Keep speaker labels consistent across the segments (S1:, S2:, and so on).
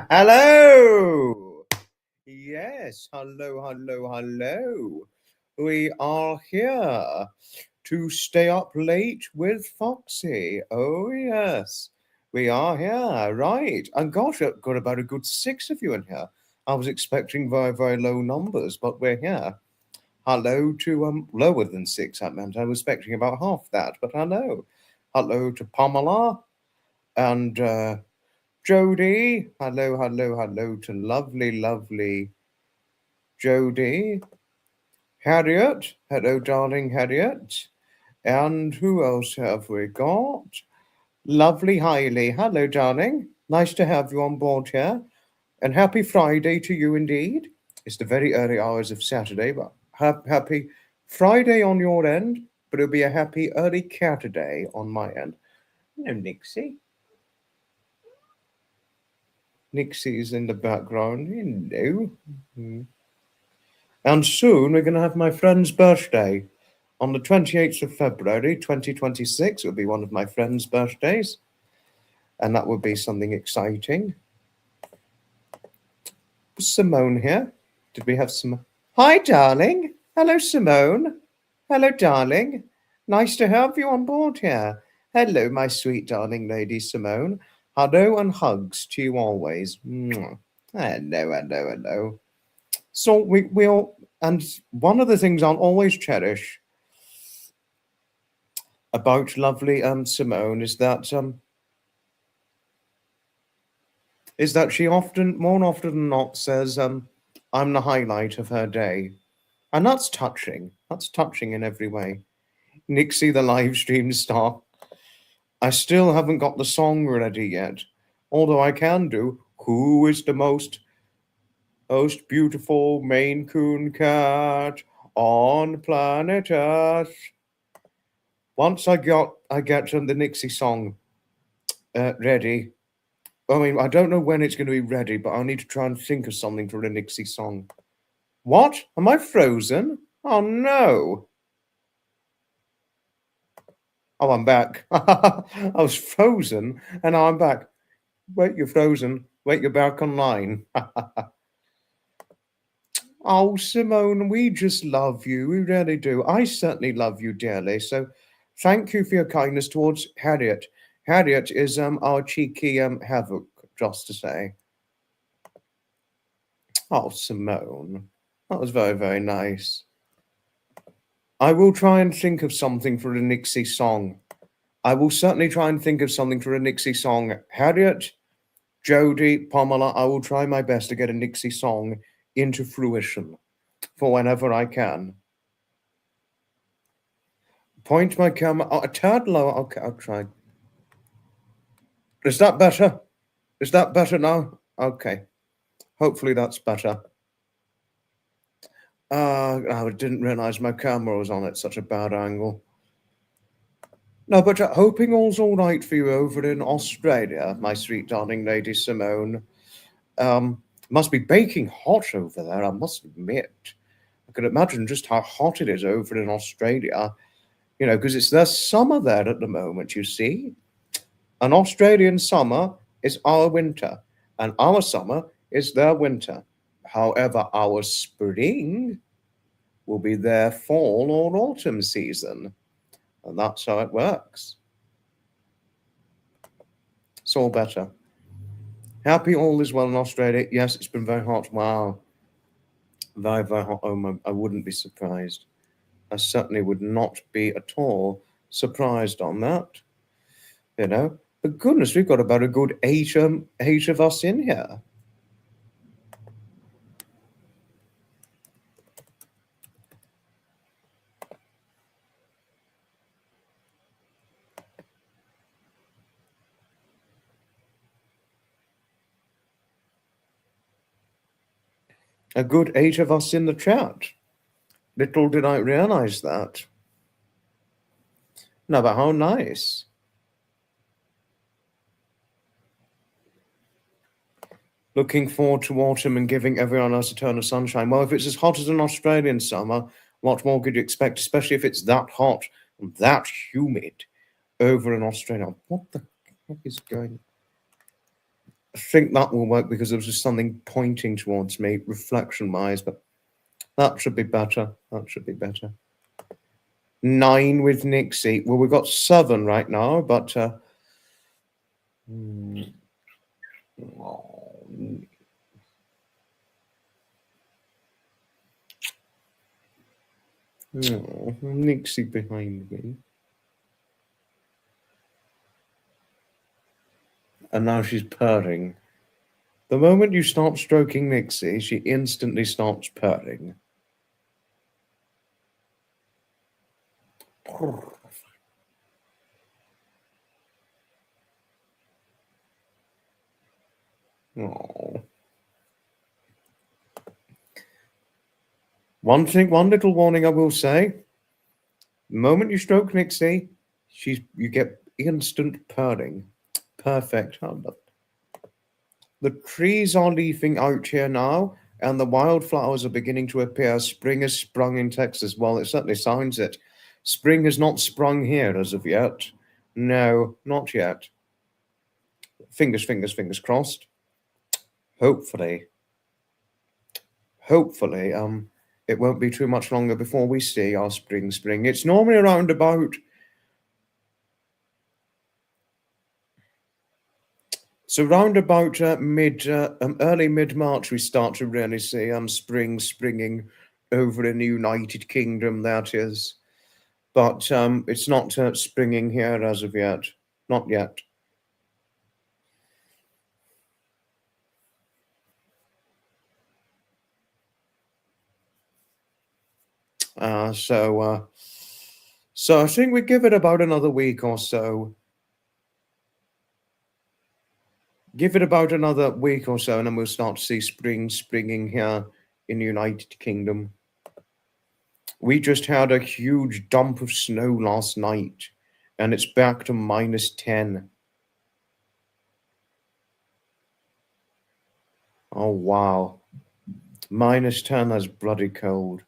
S1: Hello. Yes, hello. We are here to stay up late with Foxy. Oh, yes, we are here, right. And gosh, I've got about a good 6 of you in here. I was expecting very, very low numbers, but we're here. Hello to lower than 6, I meant. I was expecting about half that, but hello. Hello to Pamela and Jody. Hello to lovely Jody. Harriet. Hello, darling Harriet. And who else have we got? Lovely Hailey. Hello, darling. Nice to have you on board here. And happy Friday to you indeed. It's the very early hours of Saturday, but happy Friday on your end, but it'll be a happy early Catterday on my end. Hello, Nixie. Nixie's in the background. Hello. And soon we're going to have my friend's birthday. On the 28th of February, 2026, it will be one of my friend's birthdays. And that would be something exciting. Simone here. Did we have some? Hi, darling. Hello, Simone. Hello, darling. Nice to have you on board here. Hello, my sweet darling lady Simone. Hello and hugs to you always. Hello. So we all, and one of the things I'll always cherish about lovely Simone is that she often, more often than not, says I'm the highlight of her day, and that's touching. That's touching in every way. Nixie, the live stream star. I still haven't got the song ready yet, although I can do "Who is the most beautiful Maine Coon cat on planet Earth." Once I get the Nixie song ready. I mean, I don't know when it's going to be ready, but I need to try and think of something for the Nixie song. What? Am I frozen? Oh no. Oh, I'm back. I was frozen and now I'm back. Wait, you're frozen. Wait, you're back online. Oh, Simone, we just love you. We really do. I certainly love you dearly. So thank you for your kindness towards Harriet. Harriet is our cheeky havoc, just to say. Oh, Simone. That was very, very nice. I will try and think of something for a Nixie song. I will certainly try and think of something for a Nixie song. Harriet, Jody, Pamela, I will try my best to get a Nixie song into fruition for whenever I can. Point my camera a tad lower. Okay, I'll try. Is that better? Is that better now? Okay. Hopefully that's better. I didn't realize my camera was on at such a bad angle. No, but hoping all's all right for you over in Australia, my sweet darling lady Simone. Must be baking hot over there, I must admit. I can imagine just how hot it is over in Australia, you know, because it's their summer there at the moment, you see. An Australian summer is our winter, and our summer is their winter. However, our spring will be their fall or autumn season. And that's how it works. It's all better. Happy all is well in Australia. Yes, it's been very hot. Wow. Very, very hot. Oh, I wouldn't be surprised. I certainly would not be at all surprised on that. You know, but goodness, we've got about a good eight of us in here. A good 8 of us in the chat. Little did I realize that. No, but how nice. Looking forward to autumn and giving everyone else a turn of sunshine. Well, if it's as hot as an Australian summer, what more could you expect, especially if it's that hot and that humid over in Australia? What the heck is going on? I think that will work because there was just something pointing towards me, reflection-wise, but that should be better. That should be better. 9 with Nixie. Well, we've got 7 right now, but Nixie behind me. And now she's purring. The moment you start stroking Nixie, she instantly starts purring. Oh. One little warning I will say. The moment you stroke Nixie, you get instant purring. Perfect. The trees are leafing out here now, and the wildflowers are beginning to appear. Spring has sprung in Texas. Well, it certainly sounds it. Spring has not sprung here as of yet. No, not yet. Fingers crossed. Hopefully, it won't be too much longer before we see our spring. It's normally around about... So round about early mid-March, we start to really see spring springing over in the United Kingdom, that is. But it's not springing here as of yet. Not yet. So I think we give it about another week or so. Give it about another week or so, and then we'll start to see spring springing here in the United Kingdom. We just had a huge dump of snow last night, and it's back to -10. Oh, wow. -10, that's bloody cold.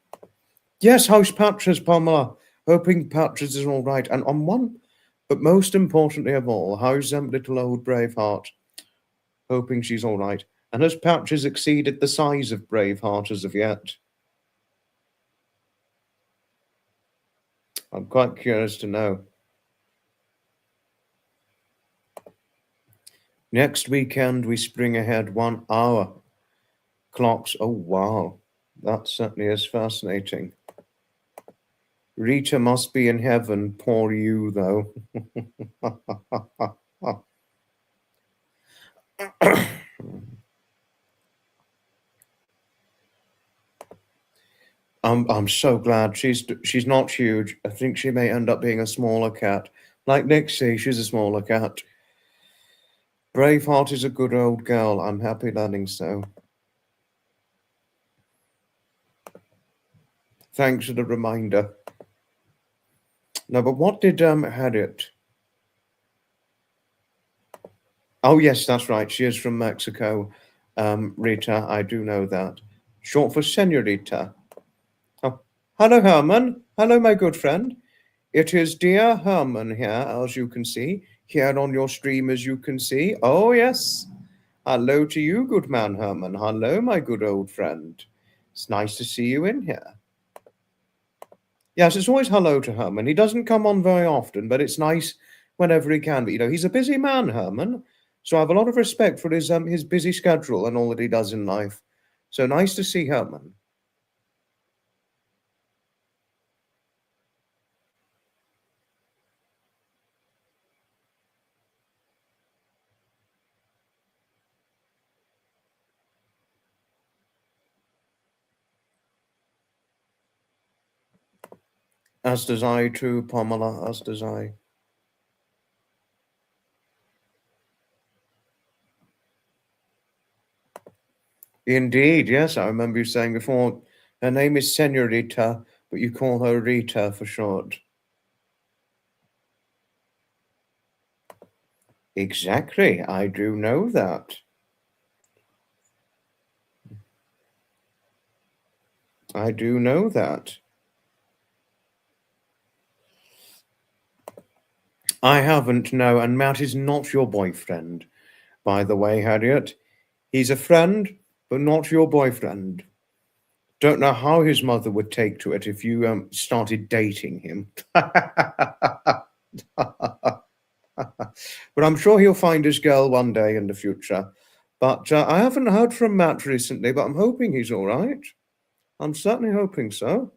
S1: Yes, how's Patches, Pamela? Hoping Patches is all right. And on one, but most importantly of all, how's little old Braveheart? Hoping she's all right. And has Patches exceeded the size of Braveheart as of yet? I'm quite curious to know. Next weekend, we spring ahead 1 hour. Clocks. Oh, wow. That certainly is fascinating. Rita must be in heaven. Poor you, though. I'm so glad she's not huge. I think she may end up being a smaller cat. Like Nixie, she's a smaller cat. Braveheart is a good old girl. I'm happy learning so. Thanks for the reminder. No, but what did Harriet? Oh, yes, that's right. She is from Mexico. Rita, I do know that. Short for Senorita. Oh, hello, Herman. Hello, my good friend. It is dear Herman here, as you can see. Here on your stream, as you can see. Oh, yes. Hello to you, good man, Herman. Hello, my good old friend. It's nice to see you in here. Yes, it's always hello to Herman. He doesn't come on very often, but it's nice whenever he can. But you know, he's a busy man, Herman. So I have a lot of respect for his busy schedule and all that he does in life. So nice to see Herman. As does I too, Pamela, as does I. Indeed, yes, I remember you saying before, her name is Senorita, but you call her Rita for short. Exactly, I do know that. I do know that. I haven't, no, and Matt is not your boyfriend, by the way, Harriet. He's a friend, but not your boyfriend. Don't know how his mother would take to it if you started dating him. But I'm sure he'll find his girl one day in the future. But I haven't heard from Matt recently, but I'm hoping he's all right. I'm certainly hoping so.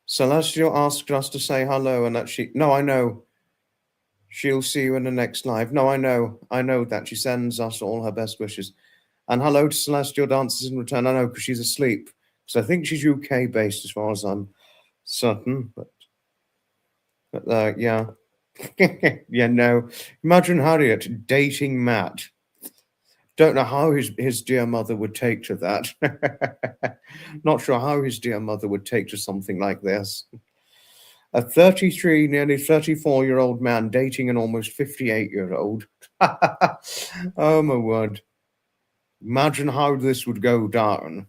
S1: Celestial asked us to say hello and that she. No, I know. She'll see you in the next live. No, I know. I know that. She sends us all her best wishes. And hello to Celestial Dances in return. I know because she's asleep. So I think she's UK based as far as I'm certain. But yeah. Yeah, no. Imagine Harriet dating Matt. Don't know how his dear mother would take to that. Not sure how his dear mother would take to something like this. A 33, nearly 34-year-old man dating an almost 58-year-old. Oh my word. Imagine how this would go down.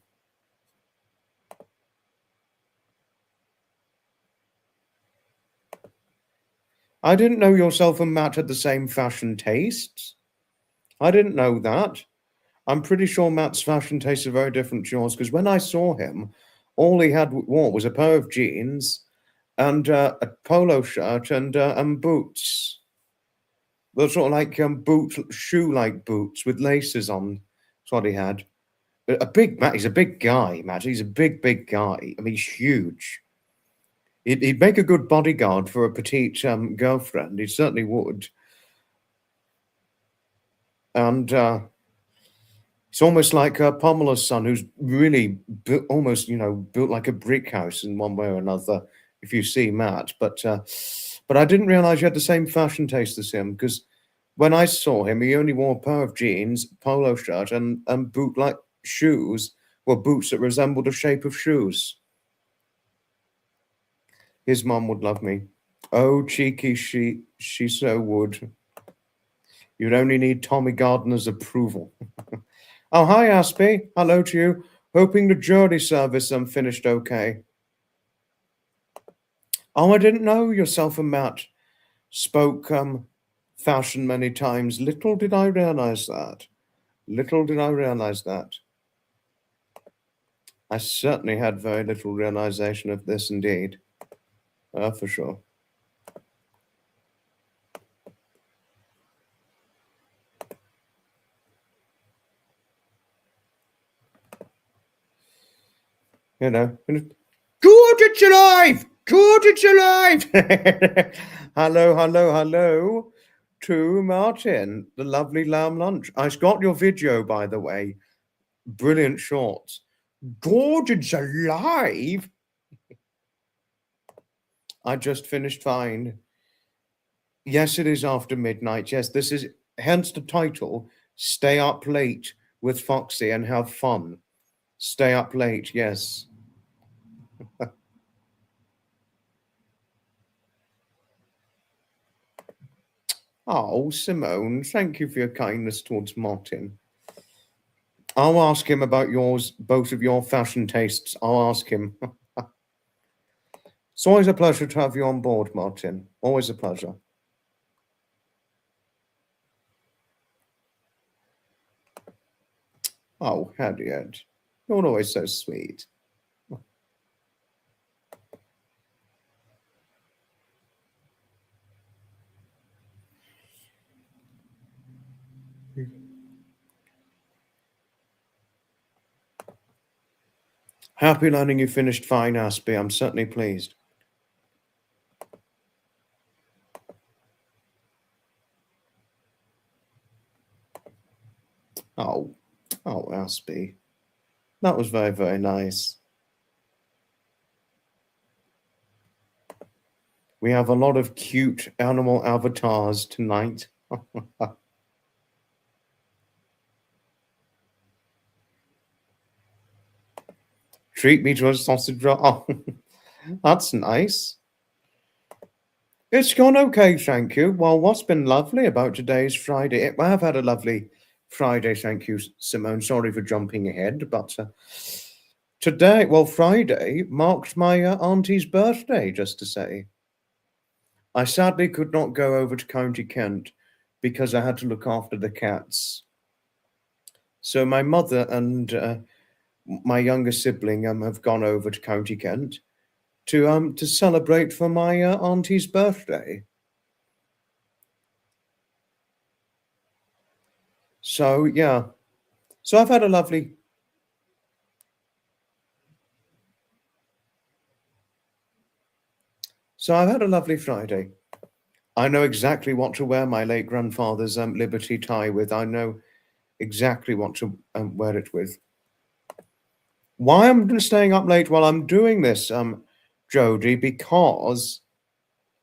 S1: I didn't know yourself and Matt had the same fashion tastes. I didn't know that. I'm pretty sure Matt's fashion tastes are very different to yours because when I saw him, all he had wore was a pair of jeans and a polo shirt and boots. Those sort of like shoe-like boots with laces on. That's what he had. A big Matt. He's a big guy, Matt. He's a big guy. I mean, he's huge. He'd make a good bodyguard for a petite girlfriend. He certainly would. And it's almost like Pamela's son, who's really built, almost, built like a brick house in one way or another. If you see Matt, but I didn't realize you had the same fashion taste as him because when I saw him, he only wore a pair of jeans, polo shirt, and boot-like shoes, well, boots that resembled the shape of shoes. His mum would love me. Oh, cheeky, she so would. You'd only need Tommy Gardner's approval. Oh, hi, Aspie. Hello to you. Hoping the jury service finished okay. Oh, I didn't know yourself and Matt spoke fashion many times. Little did I realize that. Little did I realize that. I certainly had very little realization of this indeed. For sure. George, it's alive! George, it's alive! Hello to Martin, the lovely lamb lunch. I got your video, by the way. Brilliant shorts. George, it's alive! I just finished fine. Yes, it is after midnight. Yes, this is hence the title, Stay Up Late with Foxy and Have Fun. Stay up late, yes. Oh, Simone, thank you for your kindness towards Martin. I'll ask him about both of your fashion tastes. I'll ask him. It's always a pleasure to have you on board, Martin. Always a pleasure. Oh, Harriet, you're always so sweet. Happy learning you finished fine, Aspie. I'm certainly pleased. Oh, oh, Aspie. That was very, very nice. We have a lot of cute animal avatars tonight. Treat me to a sausage roll. Oh, that's nice. It's gone okay, thank you. Well, what's been lovely about today's Friday? I have had a lovely Friday, thank you, Simone. Sorry for jumping ahead, but today, well, Friday marked my auntie's birthday, just to say. I sadly could not go over to County Kent because I had to look after the cats. So my mother and my younger sibling have gone over to County Kent to celebrate for my auntie's birthday. So yeah, so I've had a lovely. So I've had a lovely Friday. I know exactly what to wear my late grandfather's Liberty tie with. I know exactly what to wear it with. Why I'm staying up late while I'm doing this, Jody? Because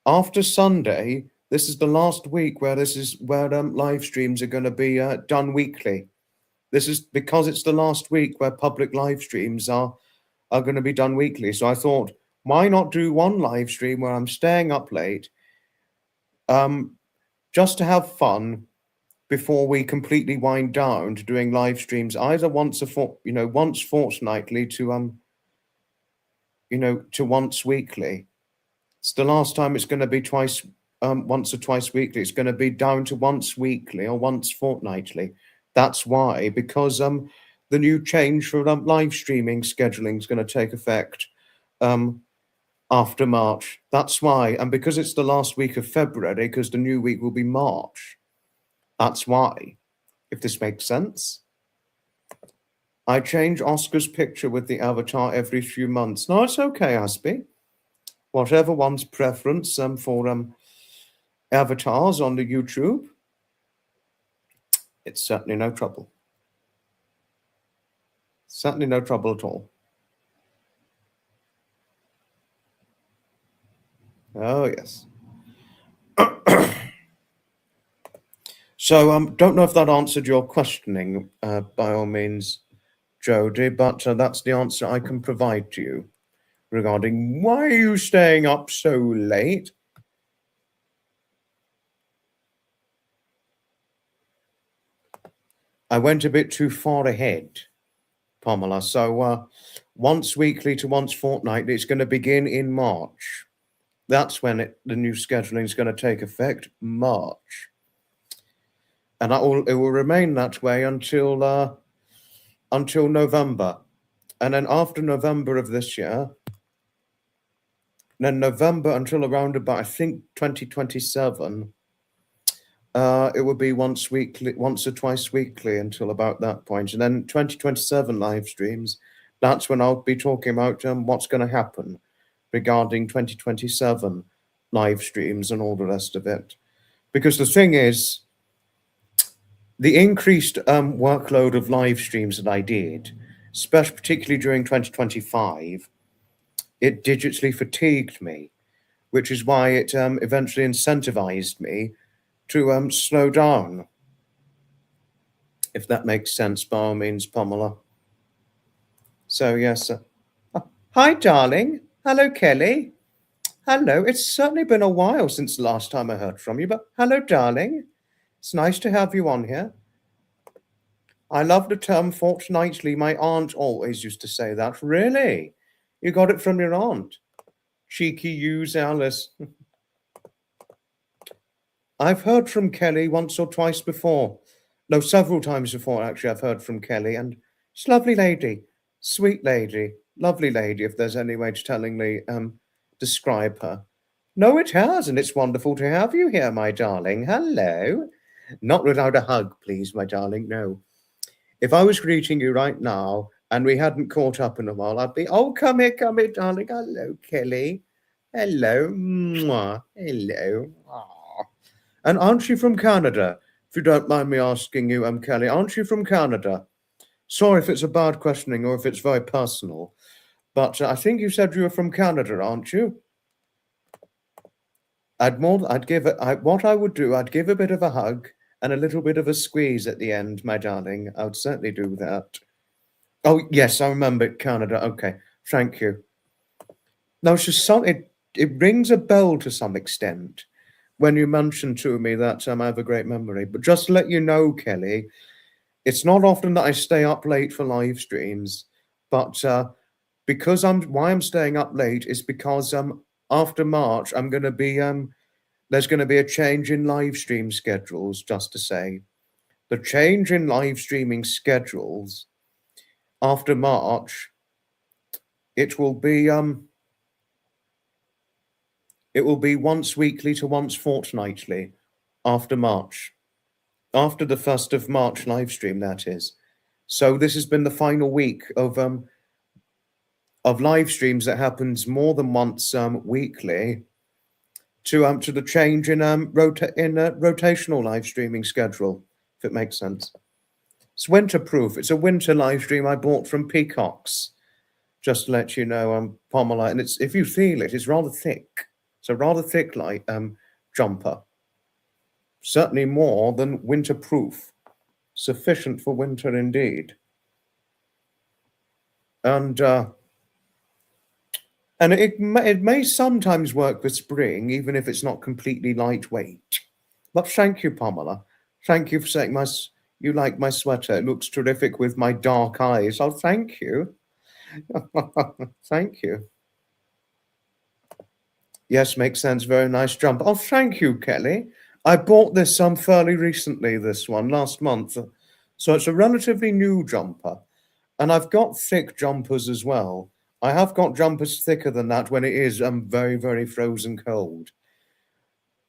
S1: after Sunday, this is the last week where this is where live streams are going to be done weekly. This is because it's the last week where public live streams are going to be done weekly. So I thought, why not do one live stream where I'm staying up late, just to have fun before we completely wind down to doing live streams either once fortnightly to once weekly. It's the last time it's going to be twice, once or twice weekly. It's going to be down to once weekly or once fortnightly. That's why, because the new change for live streaming scheduling is going to take effect after March. That's why, and because it's the last week of February, because the new week will be March. That's why, if this makes sense. I change Oscar's picture with the avatar every few months. No, it's okay, Aspie. Whatever one's preference for avatars on the YouTube, it's certainly no trouble. Certainly no trouble at all. Oh, yes. So, don't know if that answered your questioning, by all means, Jody, but that's the answer I can provide to you regarding why are you staying up so late? I went a bit too far ahead, Pamela. So, once weekly to once fortnightly, it's going to begin in March. That's when the new scheduling is going to take effect, March. And it will remain that way until November. And then after November of this year, then November until around about, I think, 2027, it will be once or twice weekly until about that point. And then 2027 live streams, that's when I'll be talking about what's going to happen regarding 2027 live streams and all the rest of it. Because the thing is, the increased workload of live streams that I did, especially particularly during 2025, it digitally fatigued me, which is why it eventually incentivized me to slow down, if that makes sense, by all means, Pamela. So, yes. Hi, darling. Hello, Kelly. Hello. It's certainly been a while since the last time I heard from you, but hello, darling. It's nice to have you on here. I love the term fortnightly. My aunt always used to say that. Really? You got it from your aunt? Cheeky use, Alice. I've heard from Kelly once or twice before. No, several times before, actually, I've heard from Kelly. And It's a lovely lady, sweet lady, lovely lady, if there's any way to tellingly describe her. No, it has, and it's wonderful to have you here, my darling. Hello. Not without a hug, please, my darling, no. If I was greeting you right now and we hadn't caught up in a while, I'd be, oh, come here, darling. Hello, Kelly. Hello. Mwah. Hello. Aw. And aren't you from Canada? If you don't mind me asking you, Kelly, aren't you from Canada? Sorry if it's a bad questioning or if it's very personal, but I think you said you were from Canada, aren't you? What I would do, I'd give a bit of a hug and a little bit of a squeeze at the end, my darling. I would certainly do that. Oh, yes, I remember Canada. Okay, thank you. Now, it's just it rings a bell to some extent when you mentioned to me that I have a great memory. But just to let you know, Kelly, it's not often that I stay up late for live streams, but because why I'm staying up late is because after March I'm going to be there's going to be a change in live stream schedules. Just to say, the change in live streaming schedules after March, it will be once weekly to once fortnightly after March. After the 1st of March live stream, that is. So this has been the final week of live streams that happens more than once weekly to the change in rotational live streaming schedule, if it makes sense. It's winter proof. It's a winter live stream I bought from Peacocks. Just to let you know, Pamela, and it's, if you feel it, it's rather thick. It's a rather thick light jumper. Certainly more than winter proof. Sufficient for winter indeed. And it may sometimes work for spring, even if it's not completely lightweight. But thank you, Pamela. Thank you for saying you like my sweater. It looks terrific with my dark eyes. Oh, thank you. Thank you. Yes, makes sense. Very nice jump. Oh, thank you, Kelly. I bought this fairly recently, this one, last month. So it's a relatively new jumper. And I've got thick jumpers as well. I have got jumpers thicker than that when it is very, very frozen cold.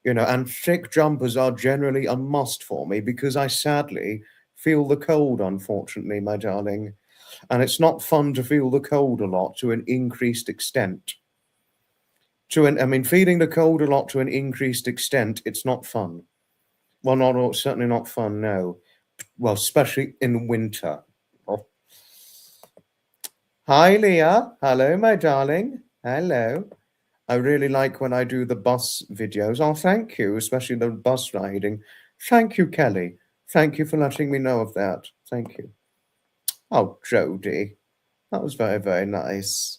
S1: You know, and thick jumpers are generally a must for me because I sadly feel the cold, unfortunately, my darling. And it's not fun to feel the cold a lot to an increased extent. Feeling the cold a lot to an increased extent, it's not fun. Well, certainly not fun, no. Well, especially in winter. Oh. Hi, Leah. Hello, my darling. Hello. I really like when I do the bus videos. Oh, thank you, especially the bus riding. Thank you, Kelly. Thank you for letting me know of that. Thank you. Oh, Jodie. That was very, very nice.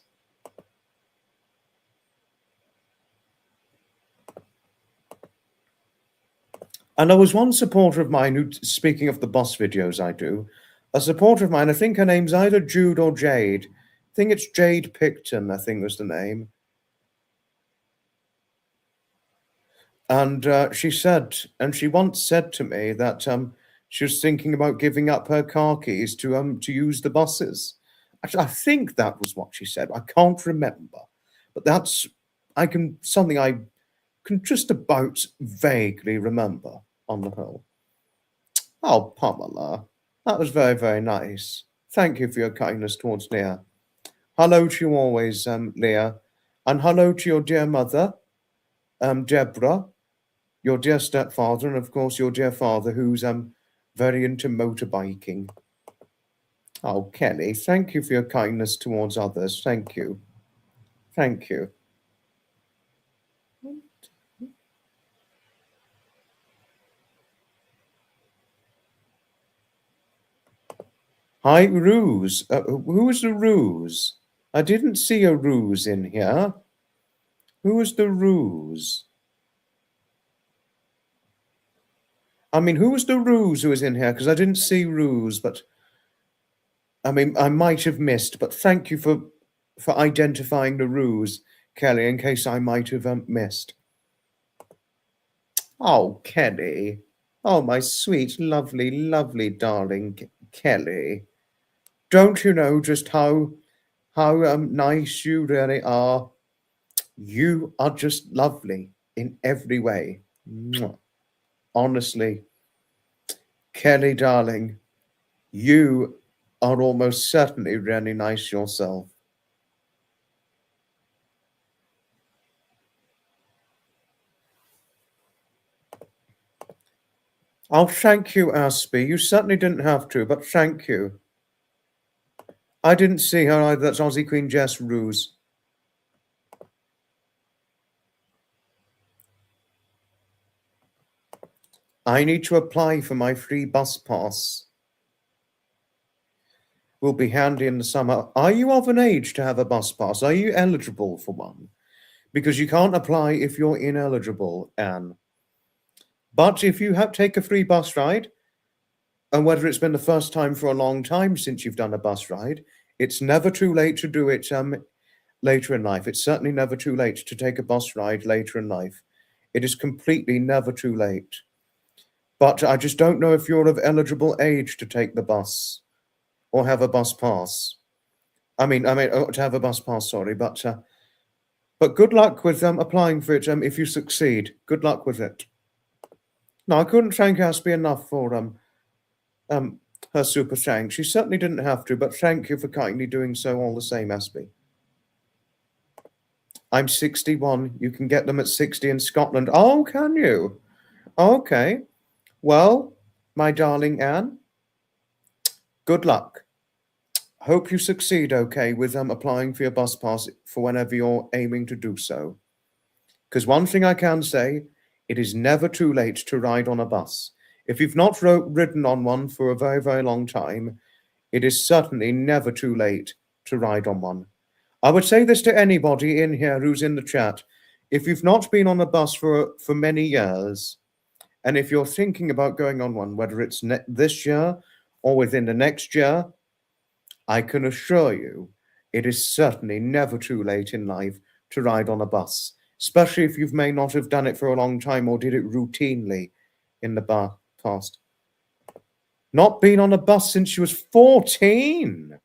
S1: And there was one supporter of mine who, speaking of the bus videos I do, a supporter of mine, I think her name's either Jude or Jade. I think it's Jade Picton, I think was the name. And she once said to me that she was thinking about giving up her car keys to use the buses. Actually, I think that was what she said. I can't remember, but that's something I can just about vaguely remember on the whole. Oh, Pamela, that was very, very nice. Thank you for your kindness towards Leah. Hello to you always, Leah, and hello to your dear mother, Deborah, your dear stepfather, and of course your dear father, who's very into motorbiking. Oh, Kelly, thank you for your kindness towards others. Thank you. Thank you. Hi, Ruse. Who is the Ruse? I didn't see a Ruse in here. Who is the Ruse? I mean, who was the Ruse who was in here? Because I didn't see Ruse, but I mean, I might have missed. But thank you for identifying the Ruse, Kelly, in case I might have missed. Oh, Kelly. Oh, my sweet, lovely, lovely, darling Kelly. don't you know just how nice you really are? You are just lovely in every way. Mwah. Honestly, Kelly, darling, you are almost certainly really nice yourself. Oh, thank you, Aspie. You certainly didn't have to, but thank you. I didn't see her either. That's Aussie Queen Jess Ruse. I need to apply for my free bus pass. Will be handy in the summer. Are you of an age to have a bus pass? Are you eligible for one? Because you can't apply if you're ineligible, Anne. But if you take a free bus ride, and whether it's been the first time for a long time since you've done a bus ride, it's never too late to do it later in life. It's certainly never too late to take a bus ride later in life. It is completely never too late. But I just don't know if you're of eligible age to take the bus or have a bus pass. I mean, to have a bus pass, sorry, but good luck with applying for it. If you succeed, good luck with it. No, I couldn't thank Aspie enough for her super thanks. She certainly didn't have to, but thank you for kindly doing so all the same, Aspie. I'm 61. You can get them at 60 in Scotland. Oh, can you? Okay. Well, my darling Anne, good luck. Hope you succeed, okay, with applying for your bus pass for whenever you're aiming to do so. Because one thing I can say, it is never too late to ride on a bus. If you've not ridden on one for a very, very long time, it is certainly never too late to ride on one. I would say this to anybody in here who's in the chat. If you've not been on a bus for many years, and if you're thinking about going on one, whether it's this year or within the next year, I can assure you it is certainly never too late in life to ride on a bus, especially if you may not have done it for a long time or did it routinely in the past. Not been on a bus since she was 14.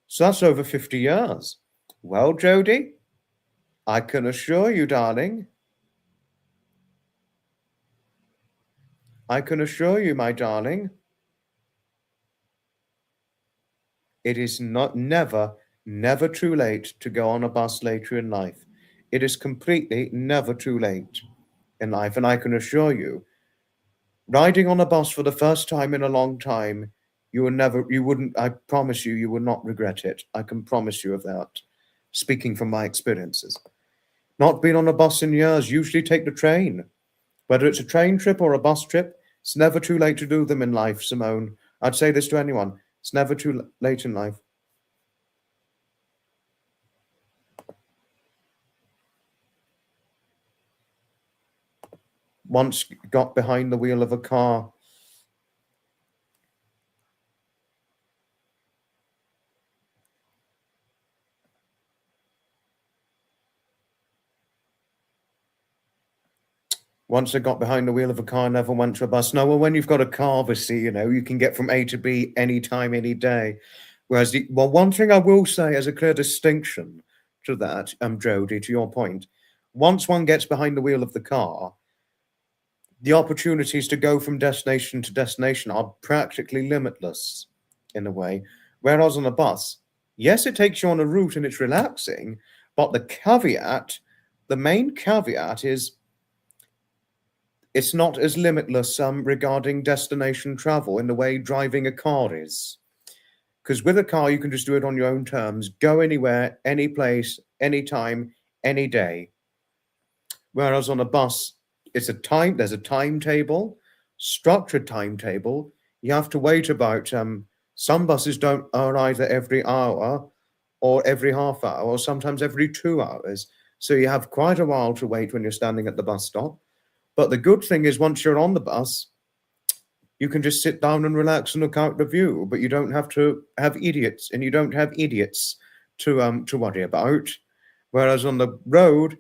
S1: So that's over 50 years. Well, Jodie, I can assure you, darling, I can assure you, my darling, it is never too late to go on a bus later in life. It is completely never too late in life. And I can assure you, riding on a bus for the first time in a long time, I promise you, you would not regret it. I can promise you of that, speaking from my experiences. Not been on a bus in years, usually take the train. Whether it's a train trip or a bus trip, it's never too late to do them in life, Simone. I'd say this to anyone. It's never too late in life. Once got behind the wheel of a car. Once I got behind the wheel of a car, never went to a bus. No, well, when you've got a car, obviously, you can get from A to B anytime, any day. Whereas, one thing I will say as a clear distinction to that, Jodie, to your point, once one gets behind the wheel of the car, the opportunities to go from destination to destination are practically limitless in a way. Whereas on a bus, yes, it takes you on a route and it's relaxing, but the main caveat is it's not as limitless regarding destination travel in the way driving a car is. Because with a car, you can just do it on your own terms, go anywhere, any place, anytime, any day. Whereas on a bus, there's a timetable, structured timetable. You have to wait about, some buses are either every hour or every half hour, or sometimes every 2 hours. So you have quite a while to wait when you're standing at the bus stop. But the good thing is once you're on the bus, you can just sit down and relax and look out the view, but you don't have to have idiots, and you don't have idiots to worry about. Whereas on the road,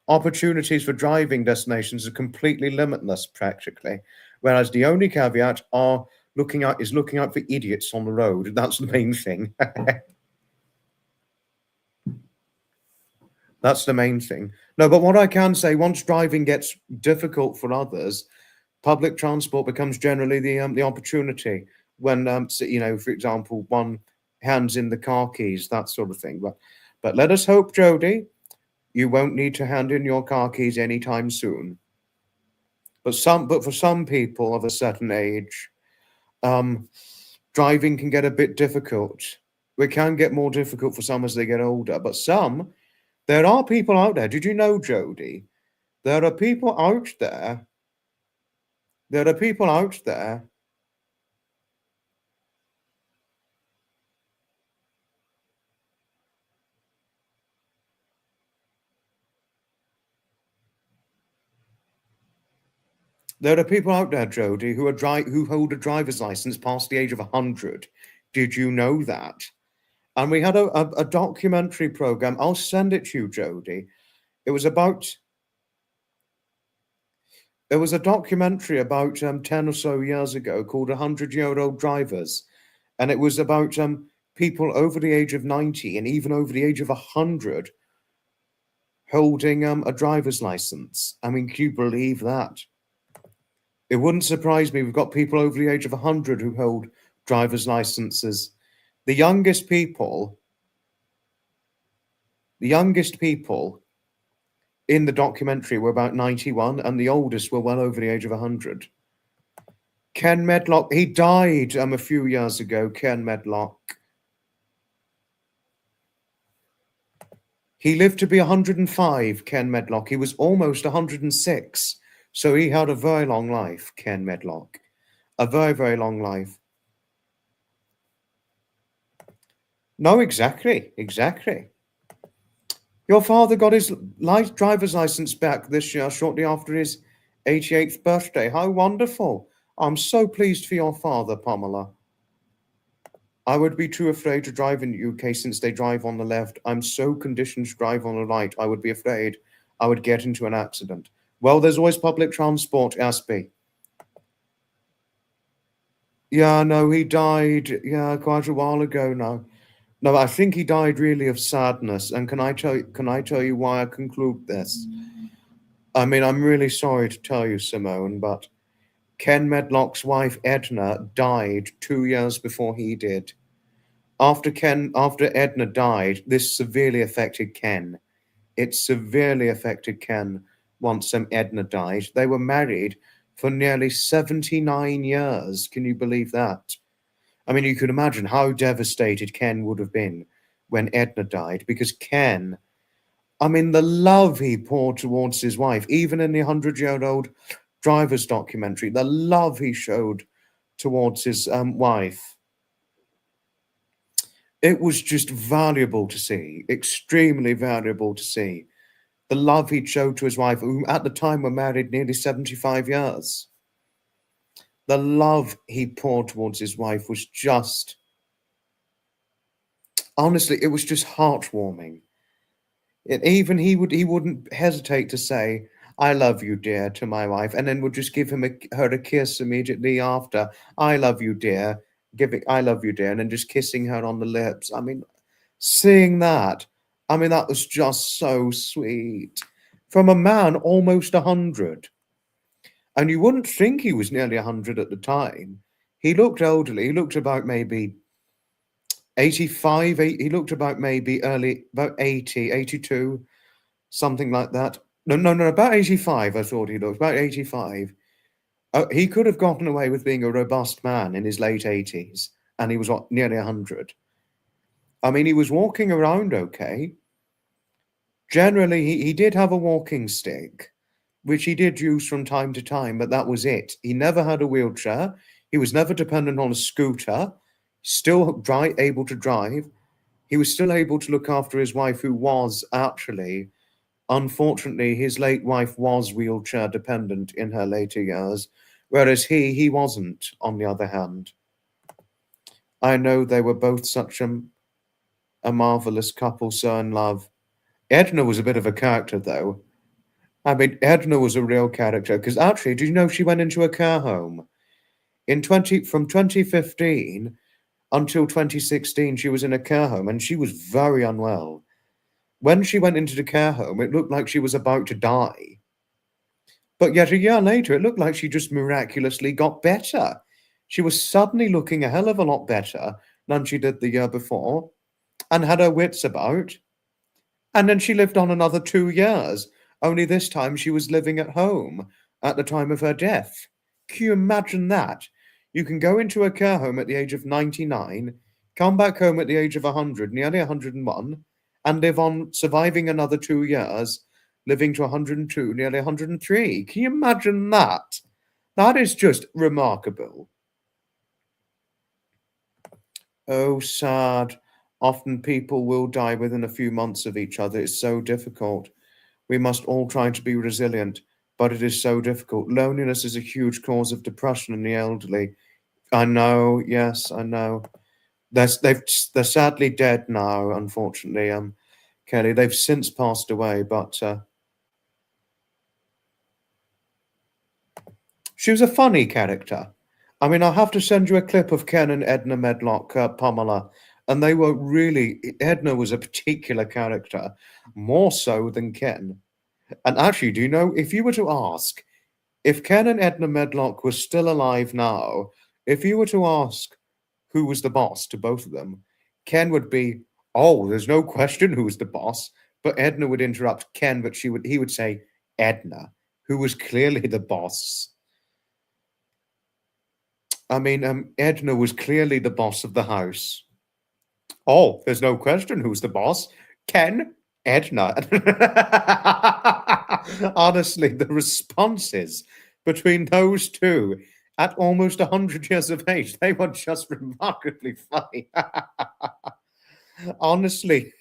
S1: opportunities for driving destinations are completely limitless, practically. Whereas the only caveat are looking out for idiots on the road. That's the main thing. That's the main thing. No, but what I can say, once driving gets difficult for others, public transport becomes generally the opportunity. When you know, for example, one hands in the car keys, that sort of thing. But let us hope, Jody, you won't need to hand in your car keys anytime soon. But for some people of a certain age, driving can get a bit difficult. It can get more difficult for some as they get older. But there are people out there. Did you know, Jody? There are people out there. There are people out there. There are people out there, Jody, who hold a driver's license past the age of 100. Did you know that? And we had a documentary program. I'll send it to you, Jody. It was a documentary about 10 or so years ago called 100-Year-Old Drivers. And it was about people over the age of 90 and even over the age of 100 holding a driver's license. I mean, can you believe that? It wouldn't surprise me. We've got people over the age of 100 who hold driver's licenses. The youngest people in the documentary were about 91, and the oldest were well over the age of 100. Ken Medlock, he died a few years ago, Ken Medlock. He lived to be 105, Ken Medlock. He was almost 106. So he had a very long life, Ken Medlock. A very, very long life. No, exactly. Your father got his driver's license back this year, shortly after his 88th birthday. How wonderful. I'm so pleased for your father, Pamela. I would be too afraid to drive in the UK since they drive on the left. I'm so conditioned to drive on the right. I would be afraid I would get into an accident. Well, there's always public transport, Aspie. Yeah, no, he died, quite a while ago now. No, I think he died really of sadness. And can I tell you why I conclude this? I mean, I'm really sorry to tell you, Simone, but Ken Medlock's wife, Edna, died 2 years before he did. After Edna died, this severely affected Ken. It severely affected Ken once Edna died. They were married for nearly 79 years. Can you believe that? I mean, you could imagine how devastated Ken would have been when Edna died, because Ken, I mean, the love he poured towards his wife, even in the 100-Year-Old Drivers documentary, the love he showed towards his wife. It was just valuable to see, extremely valuable to see. The love he'd showed to his wife, who at the time were married nearly 75 years. The love he poured towards his wife was just, honestly, it was just heartwarming. He wouldn't hesitate to say, "I love you, dear," to my wife, and then would just give her a kiss immediately after. "I love you, dear." "I love you, dear," and then just kissing her on the lips. I mean, seeing that, I mean, that was just so sweet. From a man almost 100. And you wouldn't think he was nearly 100 at the time. He looked elderly. He looked about maybe 85. He looked about maybe about 80, 82, something like that. No, about 85, I thought he looked. About 85. He could have gotten away with being a robust man in his late 80s, and he was nearly 100. I mean, he was walking around okay. Generally, he did have a walking stick, which he did use from time to time, but that was it. He never had a wheelchair. He was never dependent on a scooter. Still able to drive. He was still able to look after his wife, who was actually, unfortunately, his late wife was wheelchair dependent in her later years, whereas he wasn't, on the other hand. I know they were both such a marvelous couple, so in love. Edna was a bit of a character, though. I mean, Edna was a real character, because actually, did you know she went into a care home? From 2015 until 2016, she was in a care home and she was very unwell. When she went into the care home, it looked like she was about to die. But yet a year later, it looked like she just miraculously got better. She was suddenly looking a hell of a lot better than she did the year before and had her wits about. And then she lived on another 2 years, only this time she was living at home at the time of her death. Can you imagine that? You can go into a care home at the age of 99, come back home at the age of 100, nearly 101, and live on surviving another 2 years, living to 102, nearly 103. Can you imagine that? That is just remarkable. Oh, sad. Often people will die within a few months of each other. It's so difficult. We must all try to be resilient, but it is so difficult. Loneliness is a huge cause of depression in the elderly. I know, yes, I know. They're sadly dead now, unfortunately. Kelly, they've since passed away, but she was a funny character. I mean, I'll have to send you a clip of Ken and Edna Medlock, Pamela, and they were really. Edna was a particular character, more so than Ken. And actually, do you know, if you were to ask if Ken and Edna Medlock were still alive now, if you were to ask who was the boss to both of them, Ken would be, oh, there's no question who was the boss. But Edna would interrupt Ken, but he would say Edna, who was clearly the boss. I mean, Edna was clearly the boss of the house. Oh, there's no question who's the boss. Ken, Edna. Honestly, the responses between those two at almost 100 years of age, they were just remarkably funny. Honestly,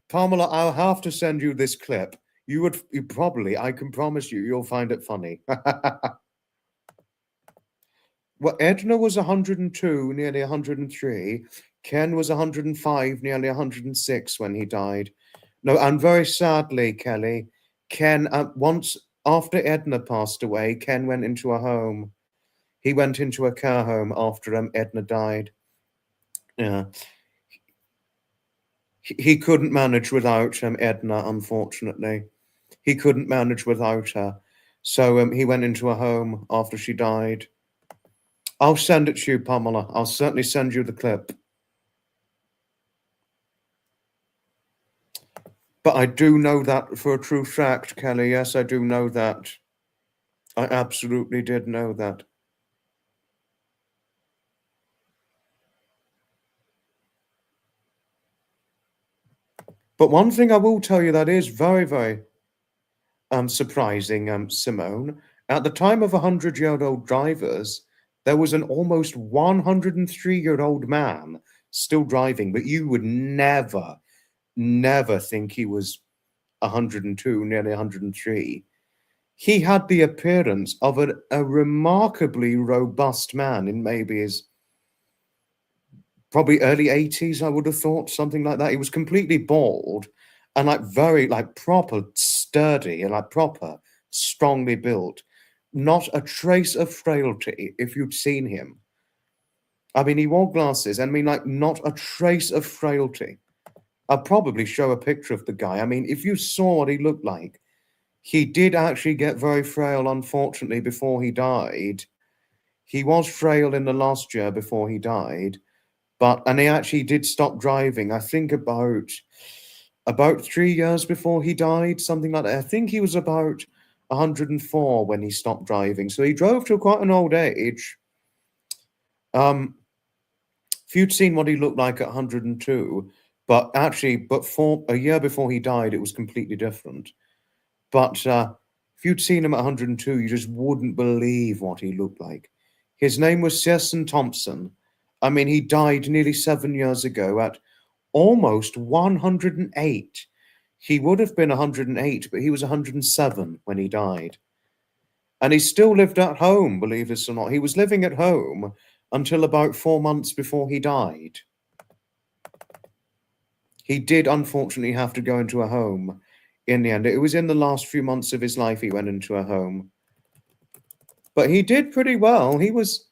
S1: Pamela, I'll have to send you this clip. You probably, I can promise you, you'll find it funny. Well, Edna was 102, nearly 103. Ken was 105, nearly 106 when he died. No, and very sadly, Kelly, Ken, once after Edna passed away, Ken went into a home. He went into a care home after Edna died. Yeah. He couldn't manage without Edna, unfortunately. He couldn't manage without her. So he went into a home after she died. I'll send it to you, Pamela. I'll certainly send you the clip. But I do know that for a true fact, Kelly. Yes, I do know that. I absolutely did know that. But one thing I will tell you that is very, very surprising, Simone. At the time of 100-year-old drivers, there was an almost 103-year-old man still driving, but you would never think he was 102, nearly 103. He had the appearance of a remarkably robust man in maybe his probably early 80s, I would have thought, something like that. He was completely bald and very proper sturdy and proper strongly built. Not a trace of frailty if you'd seen him. I mean, he wore glasses. I mean, not a trace of frailty. I'll probably show a picture of the guy. I mean, if you saw what he looked like, he did actually get very frail, unfortunately, before he died. He was frail in the last year before he died, and he actually did stop driving, I think about 3 years before he died, something like that. I think he was about 104 when he stopped driving. So he drove to quite an old age. If you'd seen what he looked like at 102, but for a year before he died, it was completely different. But if you'd seen him at 102, you just wouldn't believe what he looked like. His name was Searson Thompson. I mean, he died nearly 7 years ago at almost 108. He would have been 108, but he was 107 when he died. And he still lived at home, believe this or not. He was living at home until about 4 months before he died. He did, unfortunately, have to go into a home in the end. It was in the last few months of his life he went into a home. But he did pretty well. He was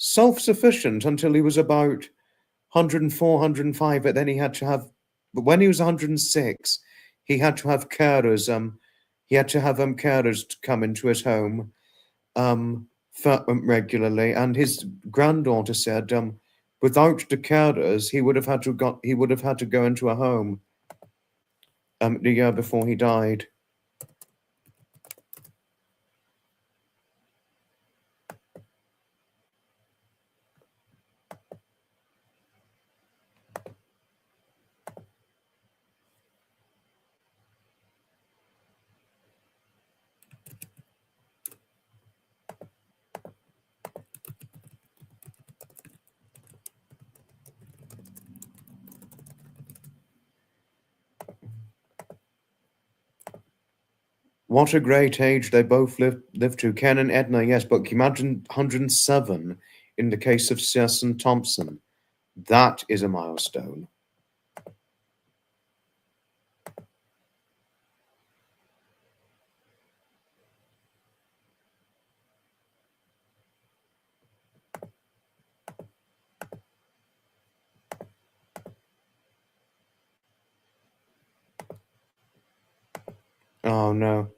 S1: self-sufficient until he was about 104, 105, but then he had to have, but when he was 106, he had to have carers, carers to come into his home, regularly, and his granddaughter said, without the carers, he would have had to go into a home, the year before he died. What a great age they both lived to. Ken and Edna, yes, but can you imagine 107 in the case of Searson Thompson? That is a milestone. Oh no.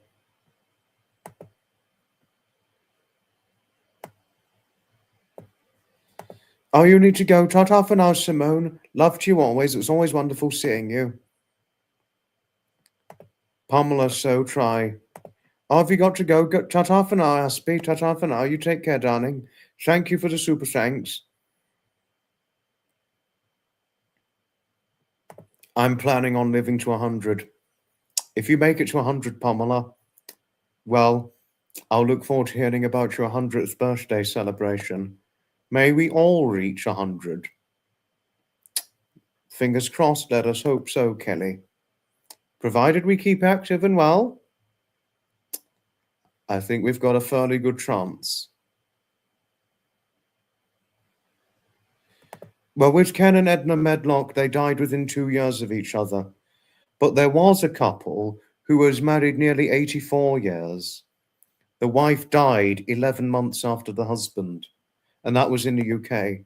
S1: Oh, you need to go. Ta-ta for now, Simone. Loved you always. It was always wonderful seeing you. Pamela, so try. Oh, have you got to go? Ta-ta for now, Aspie. Ta-ta for now. You take care, darling. Thank you for the super thanks. I'm planning on living to 100. If you make it to 100, Pamela, well, I'll look forward to hearing about your 100th birthday celebration. May we all reach 100. Fingers crossed, let us hope so, Kelly. Provided we keep active and well, I think we've got a fairly good chance. Well, with Ken and Edna Medlock, they died within 2 years of each other. But there was a couple who was married nearly 84 years. The wife died 11 months after the husband, and that was in the UK.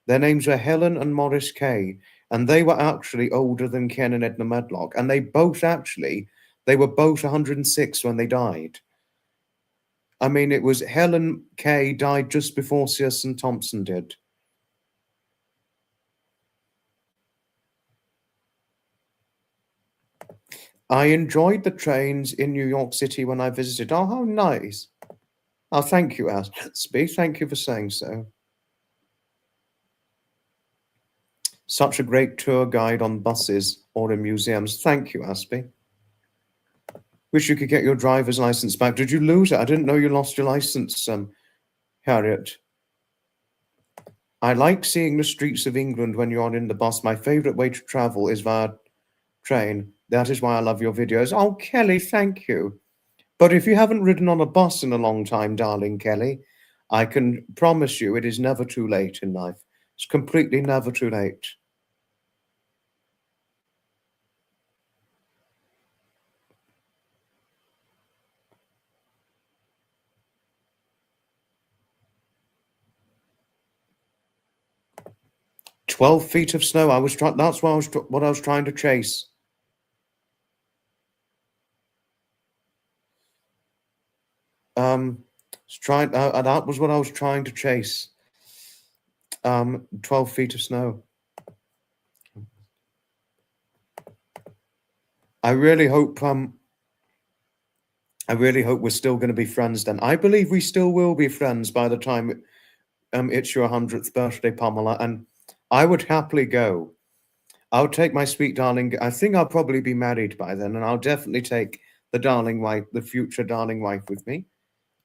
S1: Their names were Helen and Morris Kay, and they were actually older than Ken and Edna Medlock, and they were both 106 when they died. I mean, it was Helen Kay died just before Searson Thompson did. I enjoyed the trains in New York City when I visited. Oh, how nice. Oh, thank you, Aspie. Thank you for saying so. Such a great tour guide on buses or in museums. Thank you, Aspie. Wish you could get your driver's license back. Did you lose it? I didn't know you lost your license, Harriet. I like seeing the streets of England when you're in the bus. My favourite way to travel is via train. That is why I love your videos. Oh, Kelly, thank you. But if you haven't ridden on a bus in a long time, darling Kelly, I can promise you it is never too late in life. It's completely never too late. "12 feet of snow." That's what I was trying to chase. That was what I was trying to chase. 12 feet of snow. I really hope we're still going to be friends then. I believe we still will be friends by the time it's your 100th birthday, Pamela, and I would happily go. I'll take my sweet darling. I think I'll probably be married by then, and I'll definitely take the future darling wife with me.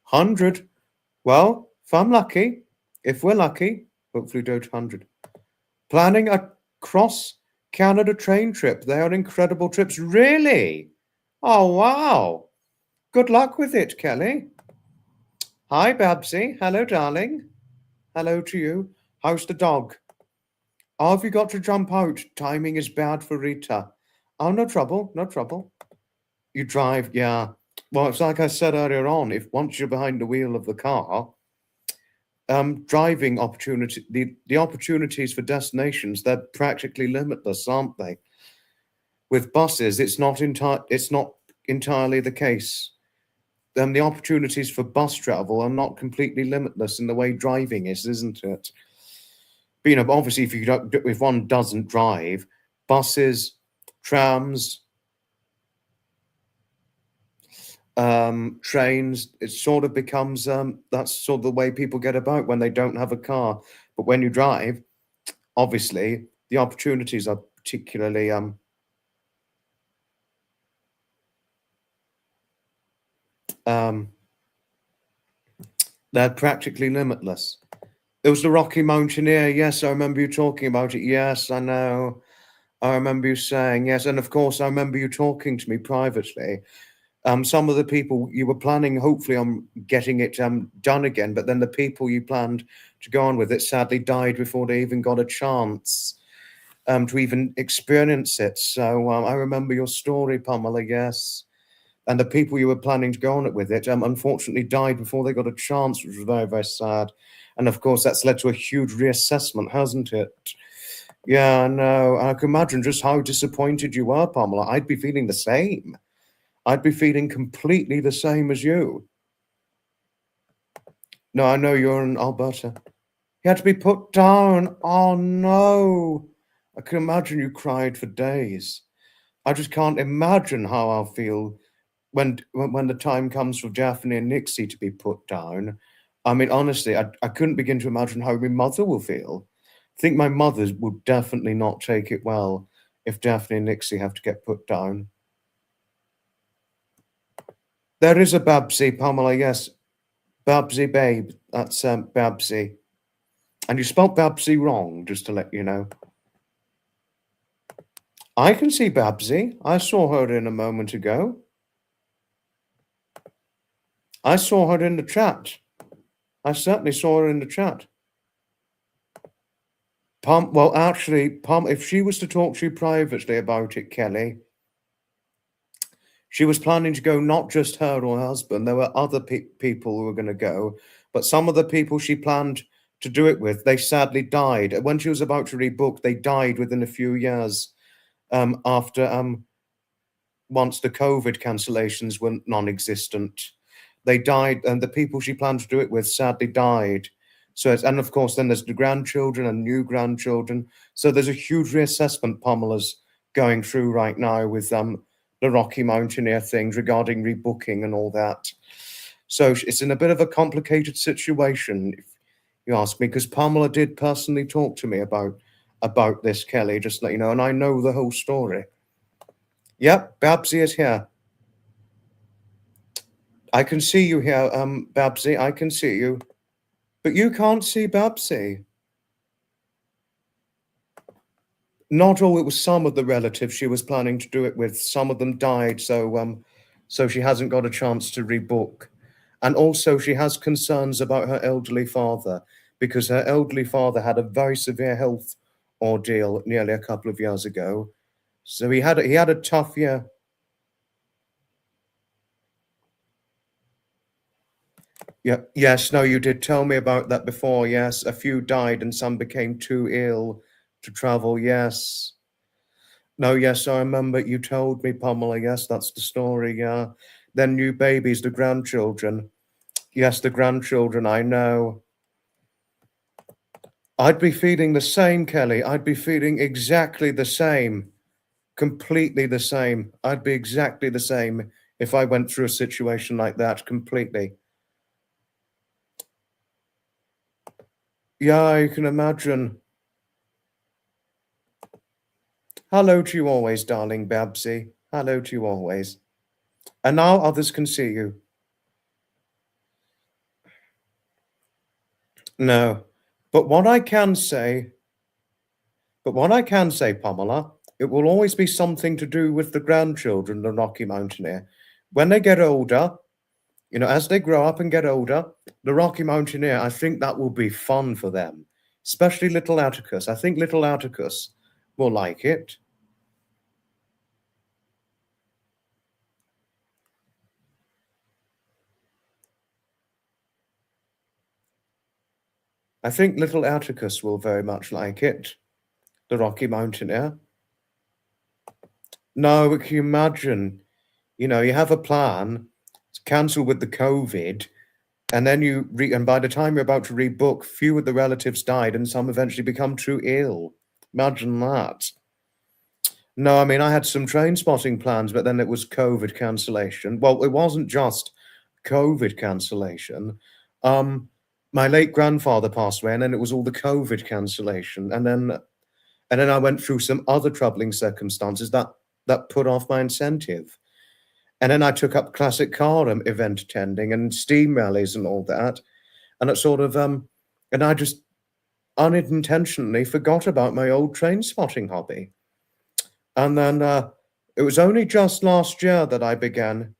S1: 100. Well, if I'm lucky, if we're lucky, hopefully go to 100. Planning a cross-Canada train trip. They are incredible trips. Really? Oh, wow. Good luck with it, Kelly. Hi, Babsy. Hello, darling. Hello to you. How's the dog? Oh, have you got to jump out? Timing is bad for Rita. Oh, no trouble. No trouble. You drive, yeah. Well, it's like I said earlier on, if once you're behind the wheel of the car, driving opportunity, the opportunities for destinations, they're practically limitless, aren't they? With buses, it's not entirely the case. The opportunities for bus travel are not completely limitless in the way driving is, isn't it? But, obviously, if one doesn't drive, buses, trams, trains, it sort of becomes that's sort of the way people get about when they don't have a car. But when you drive, obviously, the opportunities are particularly they're practically limitless. It was the Rocky Mountaineer. Yes, I remember you talking about it. Yes, I know. I remember you saying yes, and of course, I remember you talking to me privately. Some of the people you were planning, hopefully, on getting it done again, but then the people you planned to go on with it sadly died before they even got a chance to even experience it. So I remember your story, Pamela. Yes, and the people you were planning to go on it with it, unfortunately died before they got a chance, which was very, very sad. And of course, that's led to a huge reassessment, hasn't it? Yeah, I know. I can imagine just how disappointed you were, Pamela. I'd be feeling the same. I'd be feeling completely the same as you. No, I know you're in Alberta. You had to be put down. Oh no. I can imagine you cried for days. I just can't imagine how I'll feel when the time comes for Daphne and Nixie to be put down. I mean, honestly, I couldn't begin to imagine how my mother will feel. I think my mother would definitely not take it well if Daphne and Nixie have to get put down. There is a Babsy, Pamela, yes. Babsy Babe. That's Babsy. And you spelt Babsy wrong, just to let you know. I can see Babsy. I saw her in a moment ago. I saw her in the chat. I certainly saw her in the chat. Well, actually, if she was to talk to you privately about it, Kelly, she was planning to go, not just her or her husband. There were other people who were going to go, but some of the people she planned to do it with, they sadly died. When she was about to rebook, they died within a few years after once the COVID cancellations were non-existent. They died, and the people she planned to do it with sadly died. So, and of course, then there's the grandchildren and new grandchildren. So there's a huge reassessment Pamela's going through right now with the Rocky Mountaineer things regarding rebooking and all that. So it's in a bit of a complicated situation, if you ask me, because Pamela did personally talk to me about this, Kelly, just to let you know, and I know the whole story. Yep, Babsy is here. I can see you here, Babsy. I can see you. But you can't see Babsy. Not all, it was some of the relatives she was planning to do it with. Some of them died, so she hasn't got a chance to rebook. And also she has concerns about her elderly father, because her elderly father had a very severe health ordeal nearly a couple of years ago. So he had a tough year. Yeah, yes, no, you did tell me about that before. Yes, a few died and some became too ill to travel. Yes. No, yes, I remember you told me, Pamela. Yes, that's the story. Yeah. Then new babies, the grandchildren. Yes, the grandchildren, I know. I'd be feeling the same, Kelly. I'd be feeling exactly the same. Completely the same. I'd be exactly the same if I went through a situation like that, completely. Yeah, you can imagine. Hello to you always, darling Babsy. Hello to you always. And now others can see you. No. But what I can say, Pamela, it will always be something to do with the grandchildren, the Rocky Mountaineer. When they get older, as they grow up and get older, the Rocky Mountaineer, I think that will be fun for them, especially little Atticus. I think little Atticus will like it. I think little Atticus will very much like it. The Rocky Mountaineer. No, but can you imagine? You know, you have a plan, cancel with the COVID, and then and by the time you're about to rebook, few of the relatives died, and some eventually become too ill. Imagine that. No, I mean I had some train spotting plans, but then it was COVID cancellation. Well, it wasn't just COVID cancellation. Um, my late grandfather passed away, and then it was all the COVID cancellation, and then I went through some other troubling circumstances that put off my incentive. And then I took up classic car event attending and steam rallies and all that. And it sort of and I just unintentionally forgot about my old train spotting hobby. And then it was only just last year that I began.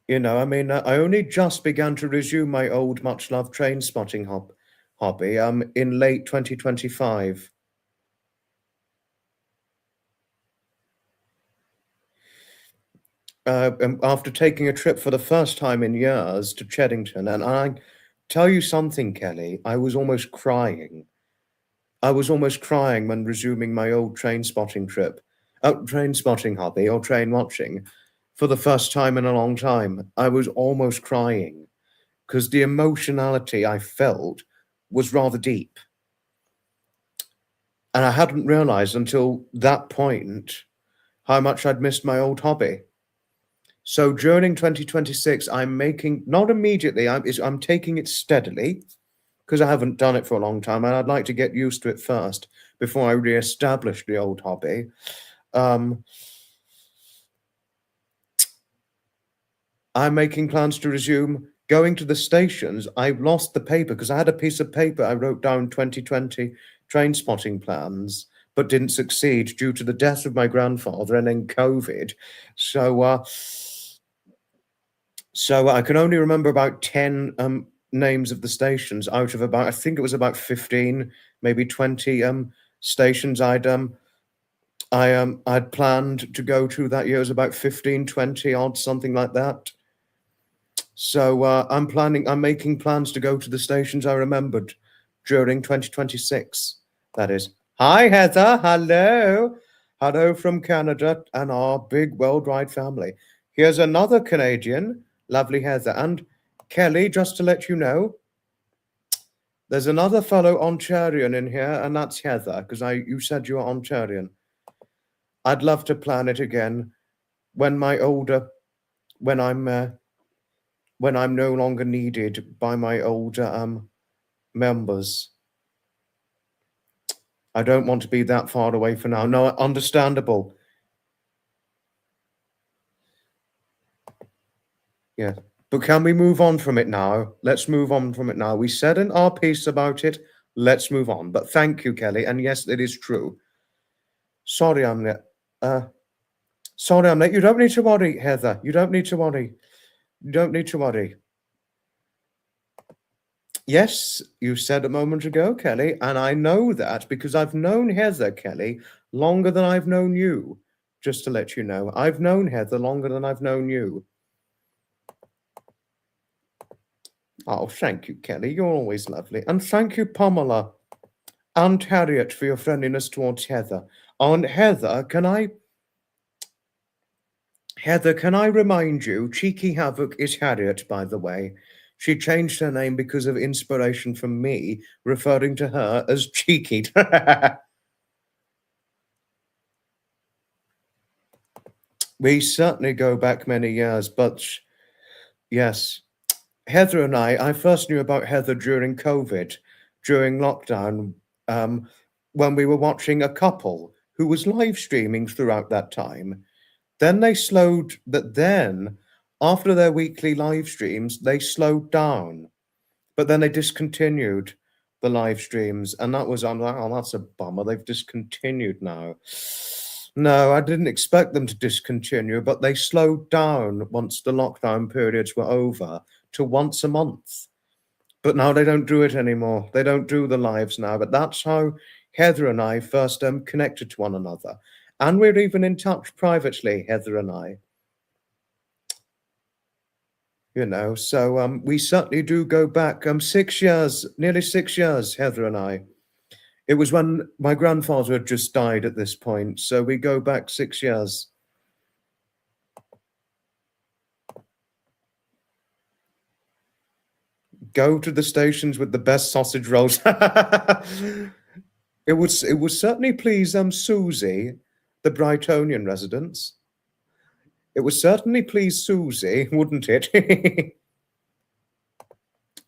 S1: You know, I mean, I only just began to resume my old, much loved train spotting hobby in late 2025. After taking a trip for the first time in years to Cheddington, and I tell you something, Kelly, I was almost crying. I was almost crying when resuming my old train spotting train spotting hobby or train watching for the first time in a long time. I was almost crying because the emotionality I felt was rather deep. And I hadn't realized until that point how much I'd missed my old hobby. So during 2026, I'm making, not immediately, I'm taking it steadily because I haven't done it for a long time and I'd like to get used to it first before I re-establish the old hobby. I'm making plans to resume going to the stations. I've lost the paper because I had a piece of paper I wrote down 2020 train spotting plans, but didn't succeed due to the death of my grandfather and then COVID. So I can only remember about 10 names of the stations out of about, I think it was about 15, maybe 20 stations I'd planned to go to that year. It was about 15, 20 odd, something like that. So I'm making plans to go to the stations I remembered during 2026. That is. Hi, Heather. Hello. Hello from Canada and our big worldwide family. Here's another Canadian, lovely Heather. And Kelly, just to let you know, there's another fellow Ontarian in here, and that's Heather, because you said you were Ontarian. I'd love to plan it again when I'm no longer needed by my older members. I don't want to be that far away for now. No, understandable. Yeah. But can we move on from it now? Let's move on from it now. We said in our piece about it. Let's move on. But thank you, Kelly. And yes, it is true. Sorry, I'm late. Sorry, I'm late. You don't need to worry, Heather. You don't need to worry. You don't need to worry. Yes, you said a moment ago, Kelly, and I know that because I've known Heather, Kelly, longer than I've known you. Just to let you know, I've known Heather longer than I've known you. Oh, thank you, Kelly. You're always lovely. And thank you, Pamela and Harriet, for your friendliness towards Heather. And Heather, can I remind you, Cheeky Havoc is Harriet, by the way. She changed her name because of inspiration from me, referring to her as Cheeky. We certainly go back many years, but yes. Heather and I first knew about Heather during COVID, during lockdown, when we were watching a couple who was live streaming throughout that time. Then after their weekly live streams, they slowed down, but then they discontinued the live streams. And I'm like, oh, that's a bummer. They've discontinued now. No, I didn't expect them to discontinue, but they slowed down once the lockdown periods were over to once a month. But now they don't do it anymore. They don't do the lives now. But that's how Heather and I first connected to one another. And we're even in touch privately, Heather and I. You know, so we certainly do go back 6 years, nearly 6 years, Heather and I. It was when my grandfather had just died at this point, so we go back 6 years. Go to the stations with the best sausage rolls. It would certainly please Susie, the Brightonian residents. It would certainly please Susie, wouldn't it?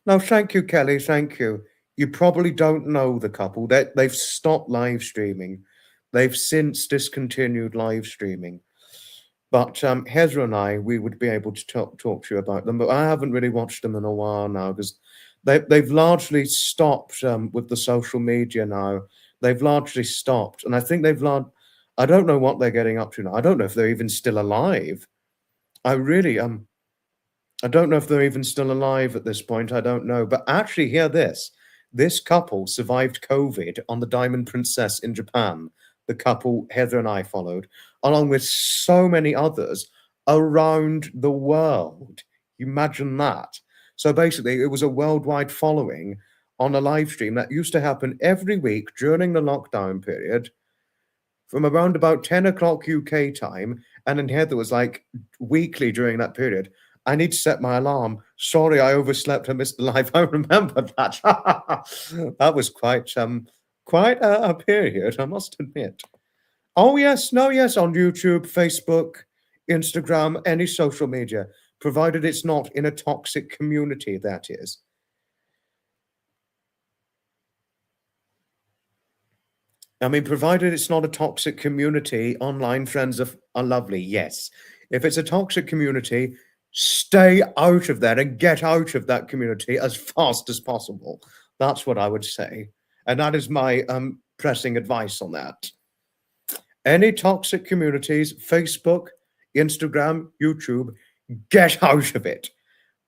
S1: No, thank you, Kelly. Thank you. You probably don't know the couple. They've stopped live streaming. They've since discontinued live streaming. But Heather and I, we would be able to talk to you about them. But I haven't really watched them in a while now because they've largely stopped with the social media now. They've largely stopped, and I think I don't know what they're getting up to now. I don't know if they're even still alive. I really I don't know if they're even still alive at this point. I don't know. But actually, hear this. This couple survived COVID on the Diamond Princess in Japan. The couple Heather and I followed, along with so many others around the world. Imagine that. So basically, it was a worldwide following on a live stream that used to happen every week during the lockdown period from around about 10 o'clock UK time. And then Heather was like, weekly during that period, I need to set my alarm. Sorry, I overslept and missed the live. I remember that. That was quite a period, I must admit. Oh yes, no, yes, on YouTube, Facebook, Instagram, any social media, provided it's not in a toxic community, that is. I mean, provided it's not a toxic community, online friends are lovely, yes. If it's a toxic community, stay out of that and get out of that community as fast as possible. That's what I would say. And that is my pressing advice on that. Any toxic communities, Facebook, Instagram, YouTube, get out of it.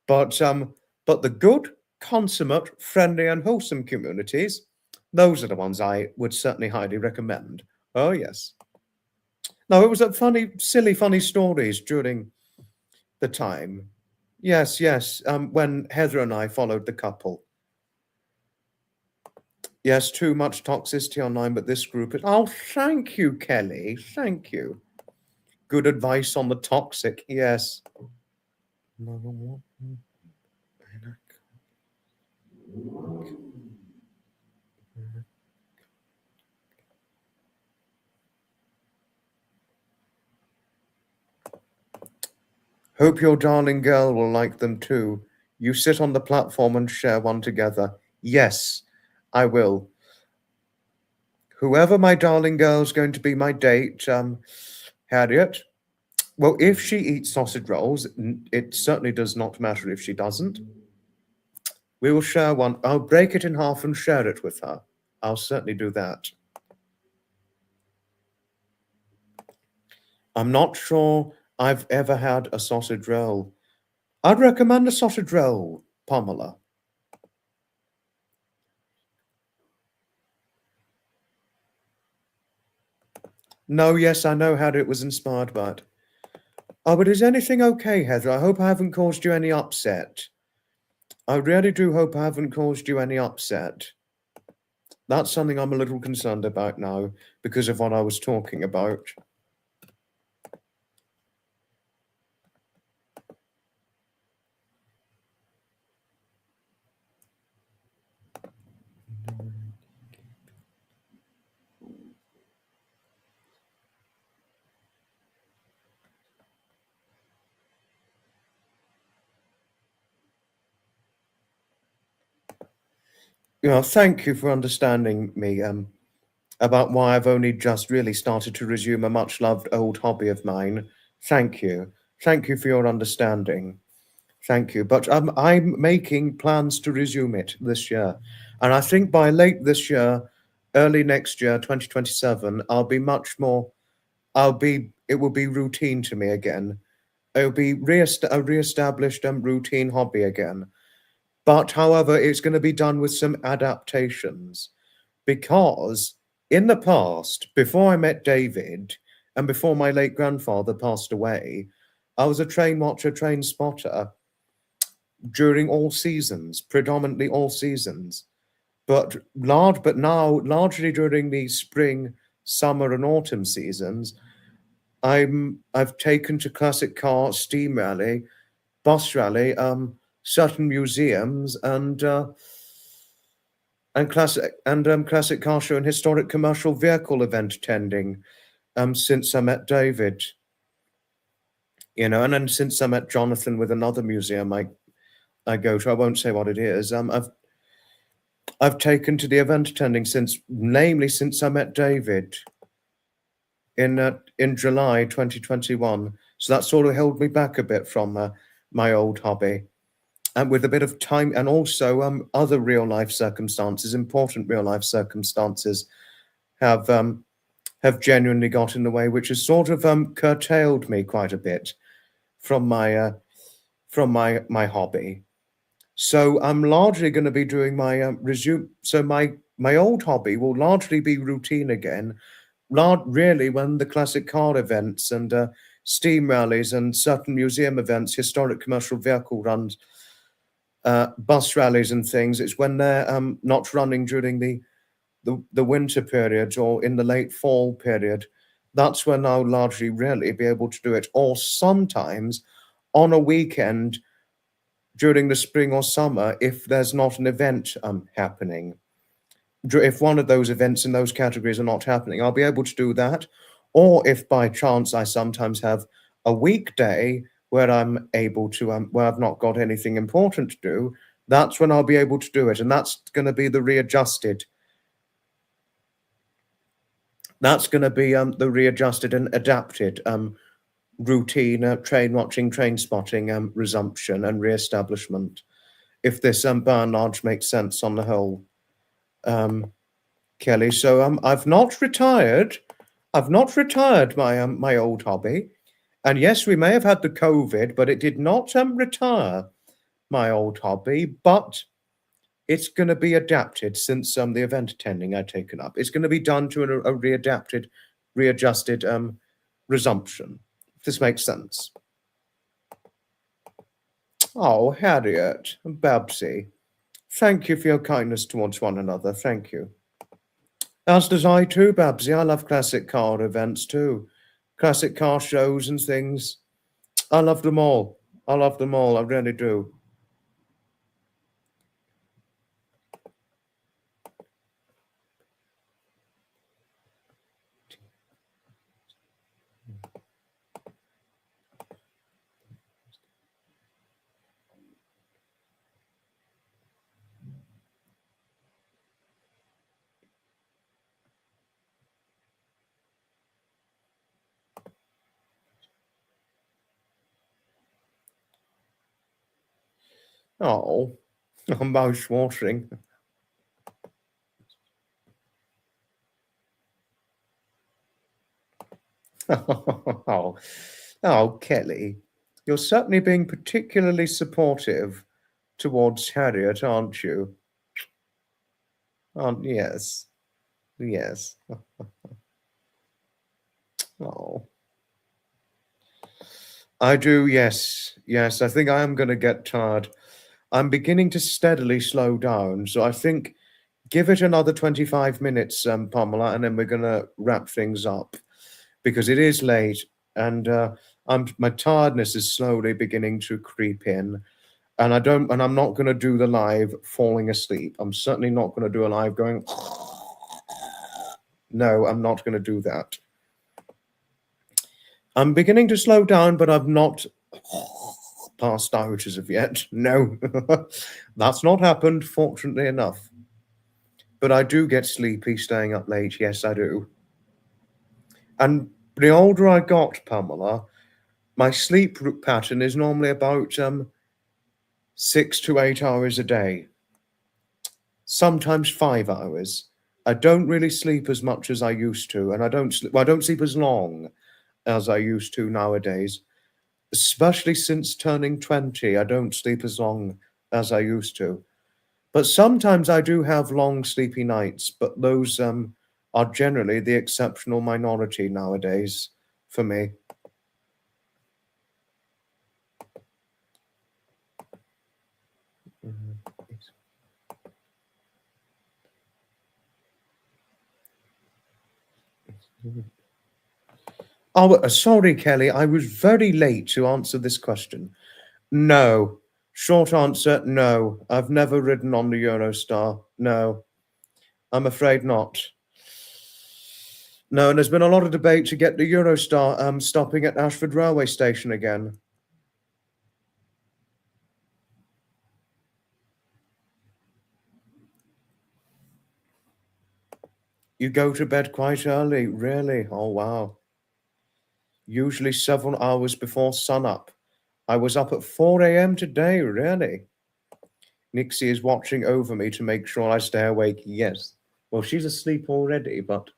S1: But the good, consummate, friendly, and wholesome communities, those are the ones I would certainly highly recommend. Oh yes. No, it was a funny stories during the time. Yes, yes. When Heather and I followed the couple. Yes, too much toxicity online, but this group is. Oh, thank you, Kelly. Thank you. Good advice on the toxic. Yes. Hope your darling girl will like them too. You sit on the platform and share one together. Yes, I will. Whoever my darling girl's going to be my date, Harriet. Well, if she eats sausage rolls, it certainly does not matter if she doesn't. We will share one. I'll break it in half and share it with her. I'll certainly do that. I'm not sure I've ever had a sausage roll. I'd recommend a sausage roll, Pamela. No, yes, I know how it was inspired by it. Oh, but is anything okay, Heather? I hope I haven't caused you any upset. I really do hope I haven't caused you any upset. That's something I'm a little concerned about now because of what I was talking about. Thank you for understanding me about why I've only just really started to resume a much-loved old hobby of mine. Thank you. Thank you for your understanding. Thank you. But I'm making plans to resume it this year. And I think by late this year, early next year, 2027, I'll be much more, it will be routine to me again. It'll be a re-established routine hobby again. But however, it's going to be done with some adaptations because in the past, before I met David and before my late grandfather passed away, I was a train watcher, train spotter. during all seasons, predominantly all seasons, but now largely during the spring, summer, and autumn seasons. I've taken to classic car, steam rally, bus rally, certain museums, and classic car show and historic commercial vehicle event attending. Since I met David, you know, and then since I met Jonathan with another museum I go to, I won't say what it is. I've taken to the event attending namely since I met David in July 2021. So that sort of held me back a bit from my old hobby, and with a bit of time, and also other real life circumstances, important real life circumstances, have genuinely got in the way, which has sort of curtailed me quite a bit from my hobby. So I'm largely going to be doing my resume. So my old hobby will largely be routine again. Really, when the classic car events and steam rallies and certain museum events, historic commercial vehicle runs, bus rallies and things, it's when they're not running during the winter period or in the late fall period. That's when I'll largely really be able to do it, or sometimes on a weekend during the spring or summer if there's not an event happening. If one of those events in those categories are not happening, I'll be able to do that. Or if by chance I sometimes have a weekday where I'm able to, where I've not got anything important to do, that's when I'll be able to do it. And that's going to be the readjusted. That's going to be the readjusted and adapted routine train watching, train spotting resumption and re-establishment. If this by and large makes sense on the whole. Kelly. So I've not retired. I've not retired my old hobby, and yes, we may have had the COVID, but it did not retire my old hobby. But it's going to be adapted since the event attending I've taken up. It's going to be done to a readjusted resumption. If this makes sense. Oh, Harriet and Babsy, thank you for your kindness towards one another. Thank you. As does I too, Babsy. I love classic car events too. Classic car shows and things. I love them all. I love them all. I really do. Oh, I'm mouth watering. Oh, oh, Kelly, you're certainly being particularly supportive towards Harriet, aren't you? Yes, yes. Oh, I do. Yes, yes. I think I am going to get tired. I'm beginning to steadily slow down, so I think give it another 25 minutes, Pamela, and then we're going to wrap things up because it is late and my tiredness is slowly beginning to creep in. And I'm not going to do the live falling asleep. I'm certainly not going to do a live going. No, I'm not going to do that. I'm beginning to slow down, but I've not passed out as of yet. No, that's not happened, fortunately enough. But I do get sleepy staying up late. Yes, I do. And the older I got, Pamela, my sleep pattern is normally about 6 to 8 hours a day. Sometimes 5 hours. I don't really sleep as much as I used to, and I don't sleep as long as I used to nowadays. Especially since turning 20, I don't sleep as long as I used to. But sometimes I do have long sleepy nights, but those are generally the exceptional minority nowadays for me. Oh, sorry, Kelly. I was very late to answer this question. No. Short answer, no. I've never ridden on the Eurostar. No. I'm afraid not. No, and there's been a lot of debate to get the Eurostar stopping at Ashford Railway Station again. You go to bed quite early, really? Oh, wow. Usually several hours before sunup. I was up at 4 a.m. today, really. Nixie is watching over me to make sure I stay awake. Yes. Well, she's asleep already, but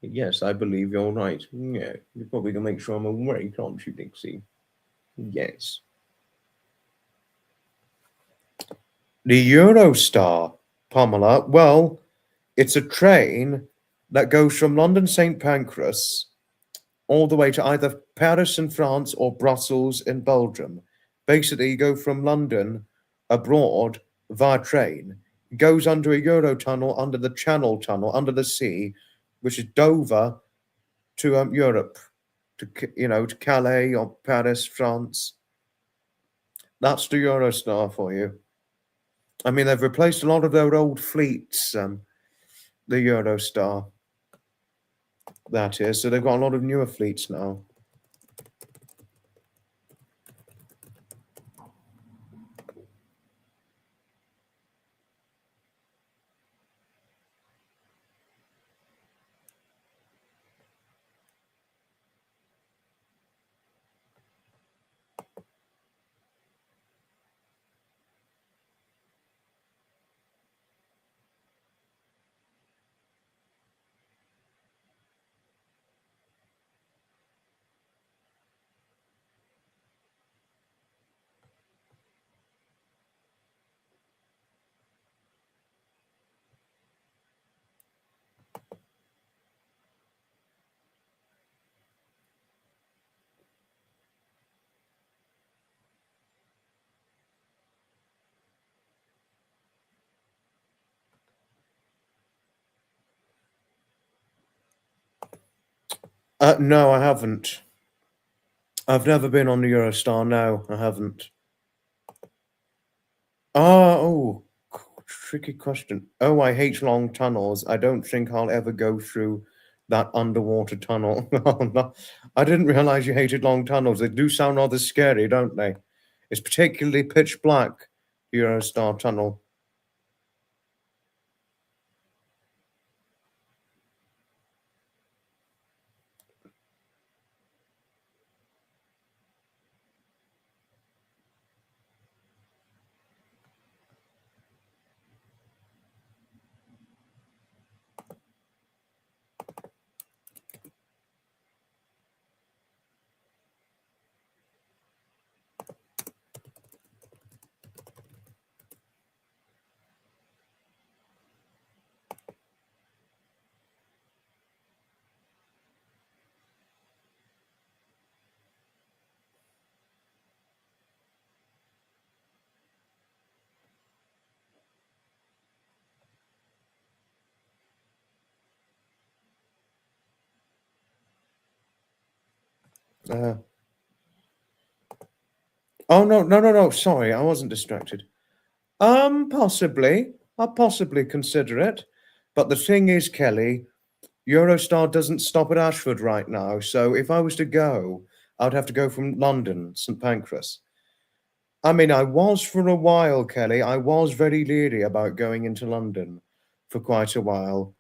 S1: yes, I believe you're right. Yeah, you're probably going to make sure I'm awake, aren't you, Nixie? Yes. The Eurostar, Pamela, well, it's a train that goes from London St. Pancras all the way to either Paris in France or Brussels in Belgium. Basically, you go from London abroad via train, goes under a Eurotunnel, under the Channel Tunnel, under the sea, which is Dover to Europe, to Calais or Paris, France. That's the Eurostar for you. I mean, they've replaced a lot of their old fleets, the Eurostar. That is, so they've got a lot of newer fleets now. No, I haven't. I've never been on the Eurostar. No, I haven't. Oh, tricky question. Oh, I hate long tunnels. I don't think I'll ever go through that underwater tunnel. Oh, no. I didn't realize you hated long tunnels. They do sound rather scary, don't they? It's particularly pitch black, the Eurostar tunnel. Uh, oh, no, no, no, no. Sorry, I wasn't distracted. Possibly. I'll possibly consider it. But the thing is, Kelly, Eurostar doesn't stop at Ashford right now. So if I was to go, I'd have to go from London, St. Pancras. I mean, I was for a while, Kelly. I was very leery about going into London for quite a while.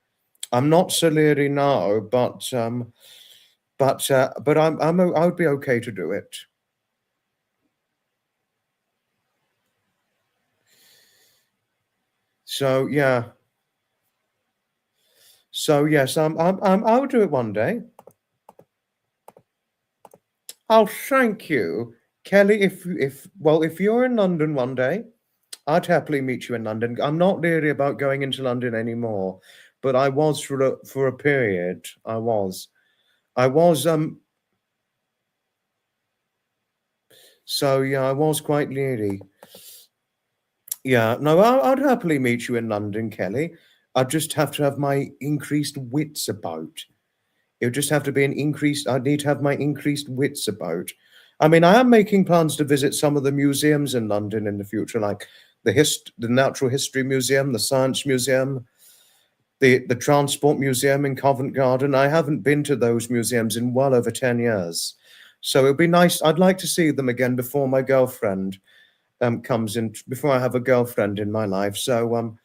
S1: I'm not so leery now, but I would be okay to do it. So yeah. So yes, I'll do it one day. Oh, thank you, Kelly. If you're in London one day, I'd happily meet you in London. I'm not leery about going into London anymore, but I was for a period. I was. So yeah, I was quite leery. Yeah, no, I'd happily meet you in London, Kelly. I just have to have my increased wits about. It would just have to be an increased. I need to have my increased wits about. I mean, I am making plans to visit some of the museums in London in the future, like the Natural History Museum, the Science Museum, the Transport Museum in Covent Garden. I haven't been to those museums in well over 10 years, so it'd be nice. I'd like to see them again before my girlfriend comes in. Before I have a girlfriend in my life. So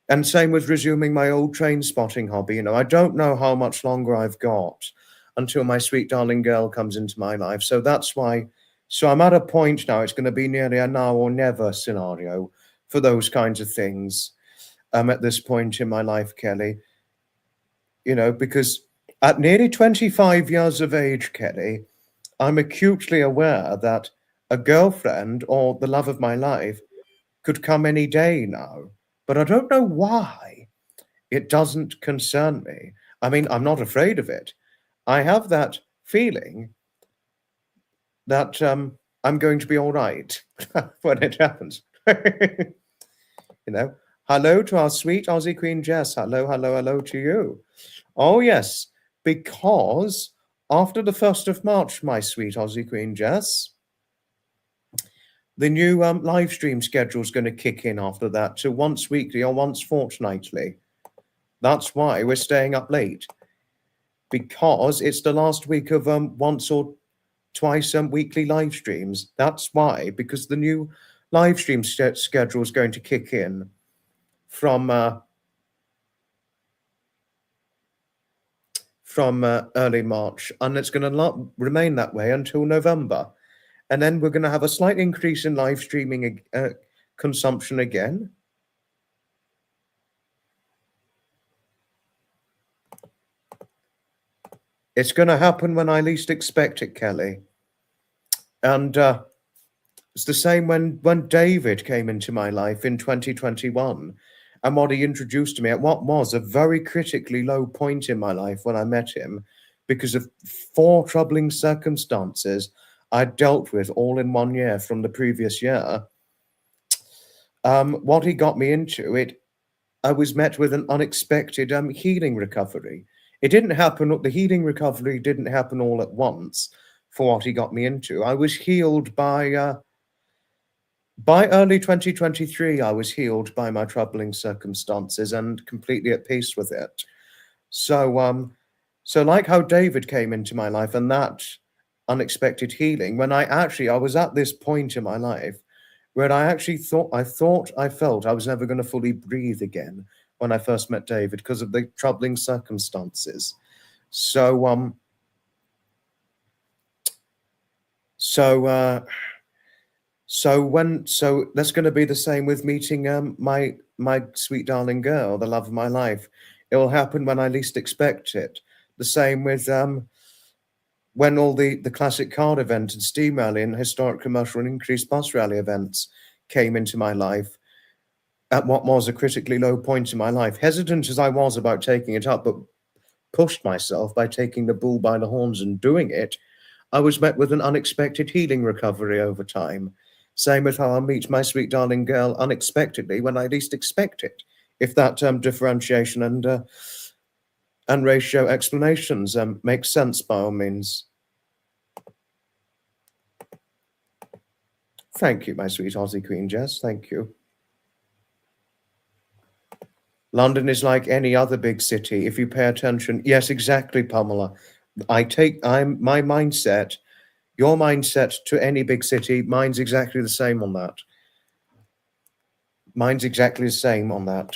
S1: and same with resuming my old train spotting hobby. You know, I don't know how much longer I've got until my sweet darling girl comes into my life. So that's why. So I'm at a point now. It's going to be nearly a now or never scenario for those kinds of things. At this point in my life, Kelly. You know, because at nearly 25 years of age, Kelly, I'm acutely aware that a girlfriend or the love of my life could come any day now. But I don't know why. It doesn't concern me. I mean, I'm not afraid of it. I have that feeling that I'm going to be all right when it happens. You know, hello to our sweet Aussie Queen Jess. Hello, hello, hello to you. Oh, yes, because after the 1st of March, my sweet Aussie Queen Jess, the new live stream schedule is going to kick in after that to once weekly or once fortnightly. That's why we're staying up late, because it's the last week of once or twice weekly live streams. That's why, because the new live stream schedule is going to kick in from early March, and it's going to remain that way until November. And then we're going to have a slight increase in live streaming consumption again. It's going to happen when I least expect it, Kelly. And it's the same when David came into my life in 2021, and what he introduced to me at what was a very critically low point in my life when I met him, because of 4 troubling circumstances I dealt with all in 1 year from the previous year. What he got me into, I was met with an unexpected healing recovery. It didn't happen. The healing recovery didn't happen all at once for what he got me into. I was healed by early 2023. I was healed by my troubling circumstances and completely at peace with it. So, so like how David came into my life and that unexpected healing, when I was at this point in my life where I felt I was never going to fully breathe again when I first met David because of the troubling circumstances. So that's going to be the same with meeting my sweet darling girl, the love of my life. It will happen when I least expect it. The same with when all the classic card event and steam rally and historic commercial and increased bus rally events came into my life at what was a critically low point in my life. Hesitant as I was about taking it up, but pushed myself by taking the bull by the horns and doing it, I was met with an unexpected healing recovery over time. Same with how I meet my sweet darling girl unexpectedly when I least expect it. If that differentiation and ratio explanations make sense, by all means. Thank you, my sweet Aussie Queen Jess. Thank you. London is like any other big city. If you pay attention, yes, exactly, Pamela. My mindset, your mindset to any big city, mine's exactly the same on that. Mine's exactly the same on that.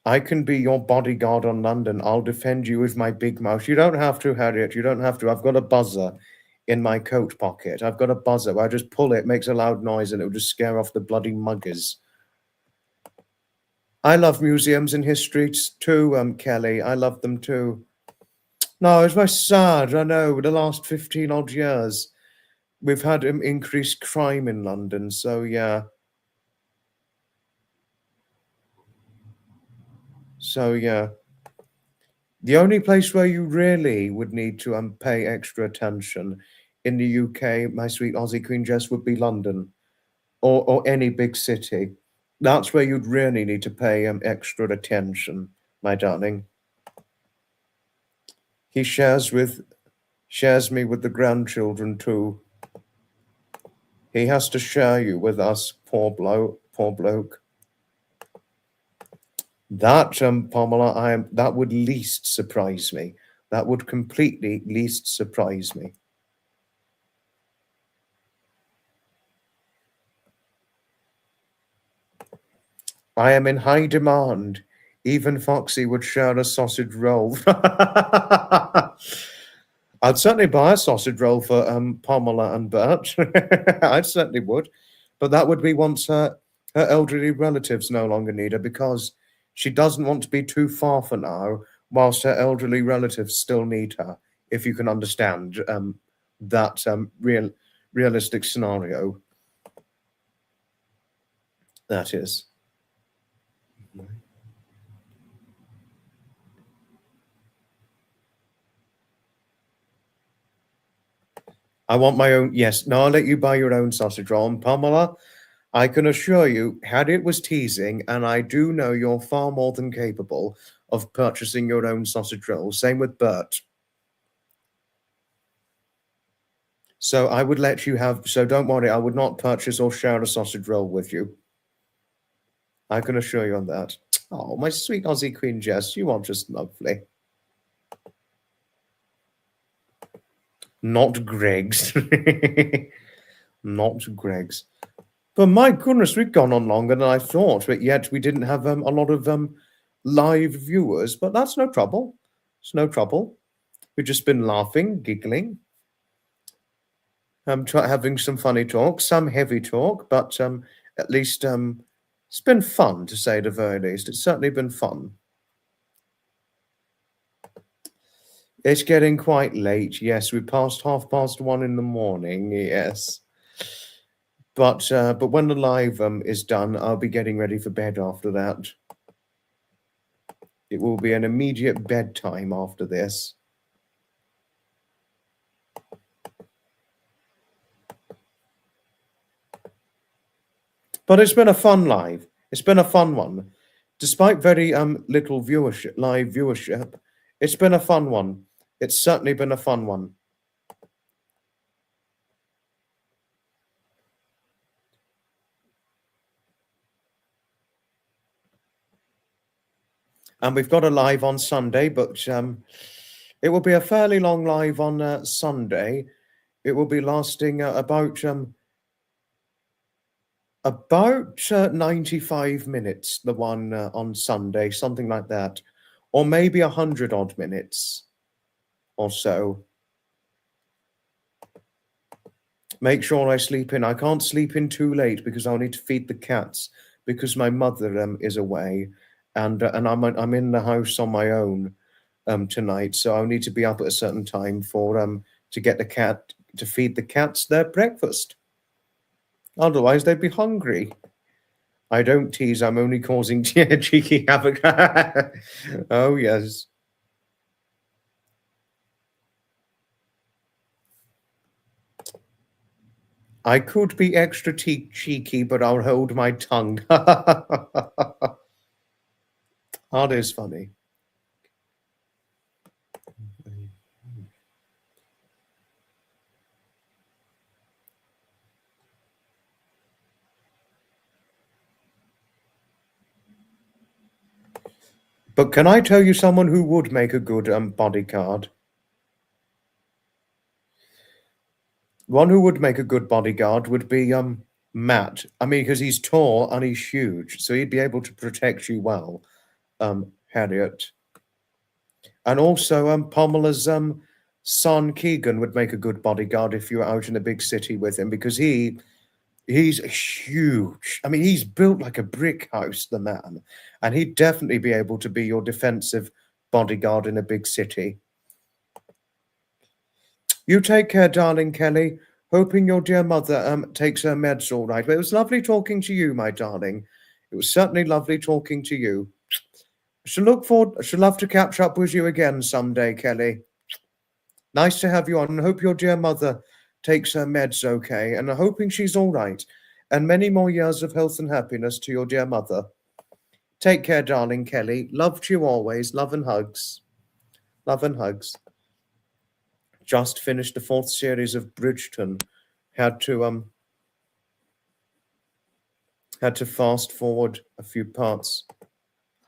S1: I can be your bodyguard on London. I'll defend you with my big mouth. You don't have to, Harriet. You don't have to. I've got a buzzer in my coat pocket. I've got a buzzer where I just pull it, makes a loud noise, and it'll just scare off the bloody muggers. I love museums and histories too, Kelly. I love them too. No, it's very sad. I know. The last 15 odd years, we've had increased crime in London. So yeah. So yeah. The only place where you really would need to pay extra attention in the UK, my sweet Aussie Queen Jess, would be London or any big city. That's where you'd really need to pay extra attention, my darling. He shares me with the grandchildren too. He has to share you with us, poor bloke. That, Pamela, that would least surprise me. That would completely least surprise me. I am in high demand. Even Foxy would share a sausage roll. I'd certainly buy a sausage roll for Pamela and Bert. I certainly would. But that would be once her elderly relatives no longer need her, because she doesn't want to be too far for now, whilst her elderly relatives still need her, if you can understand that realistic scenario. That is. I want my own. Yes, no, I'll let you buy your own sausage roll. And Pamela, I can assure you, Harriet was teasing, and I do know you're far more than capable of purchasing your own sausage roll. Same with Bert. So I would let you have. So don't worry, I would not purchase or share a sausage roll with you. I can assure you on that. Oh, my sweet Aussie Queen Jess, you are just lovely. Not Greg's. Not Greg's. But my goodness, we've gone on longer than I thought, but yet we didn't have a lot of live viewers. But that's no trouble. It's no trouble. We've just been laughing, giggling, having some funny talk, some heavy talk, but at least it's been fun, to say the very least. It's certainly been fun. It's getting quite late. Yes, we passed 1:30 in the morning. Yes. But when the live is done, I'll be getting ready for bed after that. It will be an immediate bedtime after this. But it's been a fun live. It's been a fun one. Despite very little live viewership, it's been a fun one. It's certainly been a fun one. And we've got a live on Sunday, but it will be a fairly long live on Sunday. It will be lasting about 95 minutes, the one on Sunday, something like that. Or maybe 100 odd minutes or so. Make sure I sleep in. I can't sleep in too late because I'll need to feed the cats, because my mother is away, and I'm in the house on my own tonight, so I'll need to be up at a certain time for to get to feed the cats their breakfast. Otherwise, they'd be hungry. I don't tease. I'm only causing cheeky havoc. Oh yes. I could be extra cheeky, but I'll hold my tongue. That is funny. But can I tell you someone who would make a good bodyguard? One who would make a good bodyguard would be Matt. I mean, because he's tall and he's huge, so he'd be able to protect you well, Harriet. And also, Pamela's son Keegan would make a good bodyguard if you were out in a big city with him, because he's huge. I mean, he's built like a brick house, the man, and he'd definitely be able to be your defensive bodyguard in a big city. You take care, darling Kelly. Hoping your dear mother takes her meds all right. But it was lovely talking to you, my darling. It was certainly lovely talking to you. I should love to catch up with you again someday, Kelly. Nice to have you on, and hope your dear mother takes her meds okay, and I'm hoping she's all right. and many more years of health and happiness to your dear mother. Take care, darling Kelly. Love to you always. Love and hugs. Love and hugs. Just finished the 4th series of Bridgerton. Had to fast forward a few parts.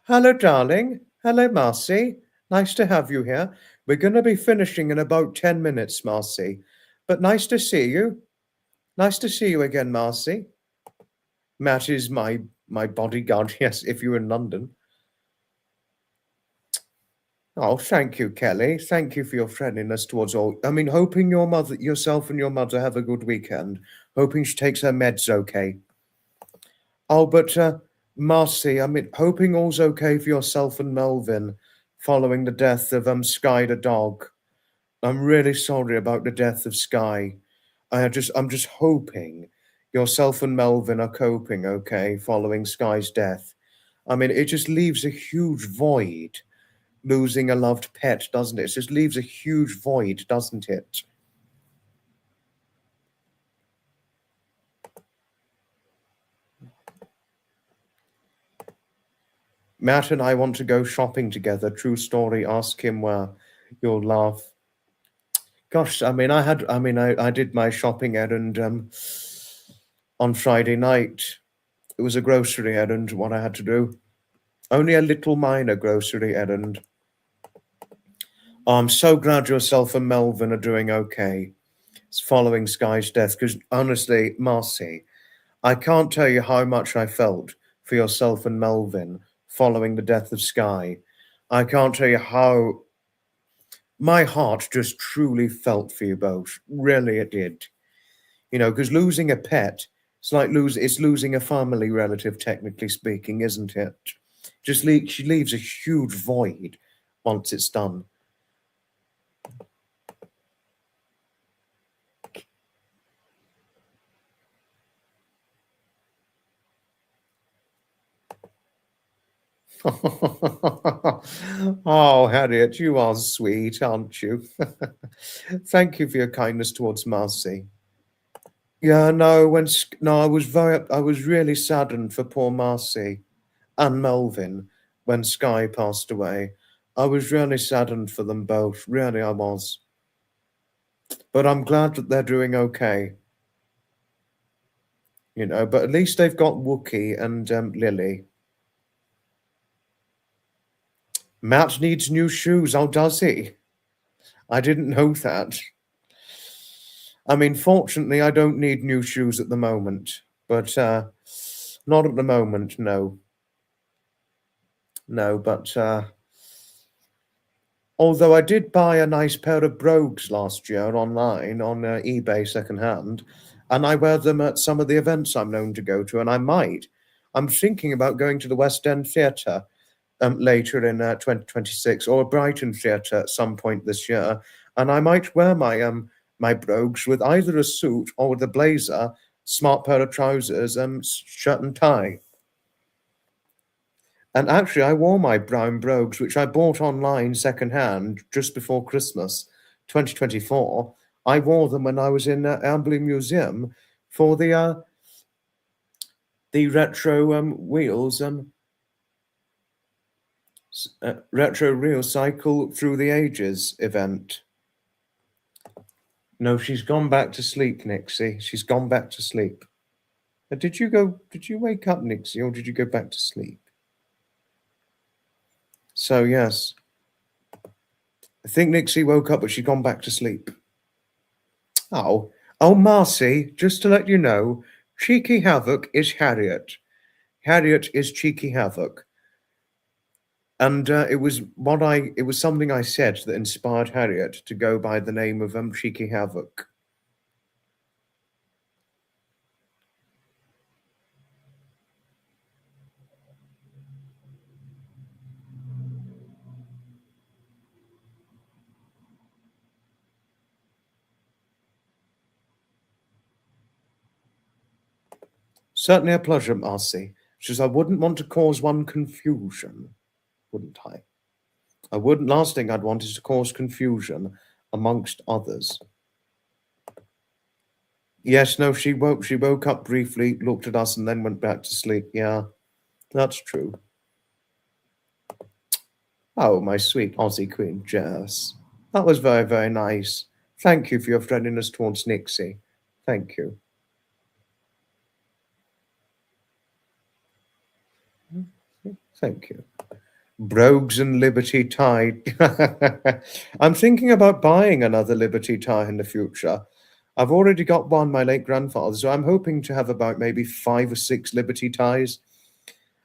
S1: Hello, darling. Hello, Marcy. Nice to have you here. We're going to be finishing in about 10 minutes, Marcy. But nice to see you. Nice to see you again, Marcy. Matt is my bodyguard, yes, if you're in London. Oh, thank you, Kelly. Thank you for your friendliness towards all. I mean, hoping yourself and your mother have a good weekend. Hoping she takes her meds okay. Oh, but Marcy, I mean, hoping all's okay for yourself and Melvin following the death of Sky the dog. I'm really sorry about the death of Sky. I'm just hoping yourself and Melvin are coping okay following Sky's death. I mean, it just leaves a huge void, losing a loved pet, doesn't it? It just leaves a huge void, doesn't it? Matt and I want to go shopping together. True story. Ask him where. You'll laugh. Gosh, I mean, I did my shopping errand on Friday night. It was a grocery errand, what I had to do. Only a little minor grocery errand. Oh, I'm so glad yourself and Melvin are doing okay. It's following Sky's death, because honestly, Marcy, I can't tell you how much I felt for yourself and Melvin following the death of Sky. I can't tell you how my heart just truly felt for you both. Really, it did. You know, because losing a pet, it's like losing a family relative, technically speaking, isn't it? She leaves a huge void once it's done. Oh, Harriet, you are sweet, aren't you? Thank you for your kindness towards Marcy. Yeah, no, I was really saddened for poor Marcy and Melvin when Sky passed away. I was really saddened for them both. Really, I was. But I'm glad that they're doing okay. You know, but at least they've got Wookie and Lily. Matt needs new shoes. Oh, does he? I didn't know that. I mean, fortunately, I don't need new shoes at the moment. But not at the moment, no. No, but although I did buy a nice pair of brogues last year online on eBay secondhand, and I wear them at some of the events I'm known to go to, and I might. I'm thinking about going to the West End Theatre later in 2026, or a Brighton Theatre at some point this year, and I might wear my brogues with either a suit or with a blazer, smart pair of trousers, shirt and tie. And actually, I wore my brown brogues, which I bought online secondhand just before Christmas 2024. I wore them when I was in Amberley Museum for the retro wheels retro real cycle through the ages event. No, she's gone back to sleep, Nixie. She's gone back to sleep. Did you wake up, Nixie, or did you go back to sleep? So, yes. I think Nixie woke up, but she's gone back to sleep. Oh, Marcy, just to let you know, Cheeky Havoc is Harriet. Harriet is Cheeky Havoc. And it was something I said that inspired Harriet to go by the name of Cheeky Havoc. Certainly a pleasure, Marcy. Because I wouldn't want to cause one confusion, wouldn't I? I wouldn't. Last thing I'd want is to cause confusion amongst others. Yes, no, she woke up briefly, looked at us, and then went back to sleep. Yeah, that's true. Oh, my sweet Aussie Queen Jess. That was very, very nice. Thank you for your friendliness towards Nixie. Thank you. Thank you. Brogues and Liberty tie. I'm thinking about buying another Liberty tie in the future. I've already got one, my late grandfather, so I'm hoping to have about maybe 5 or 6 Liberty ties.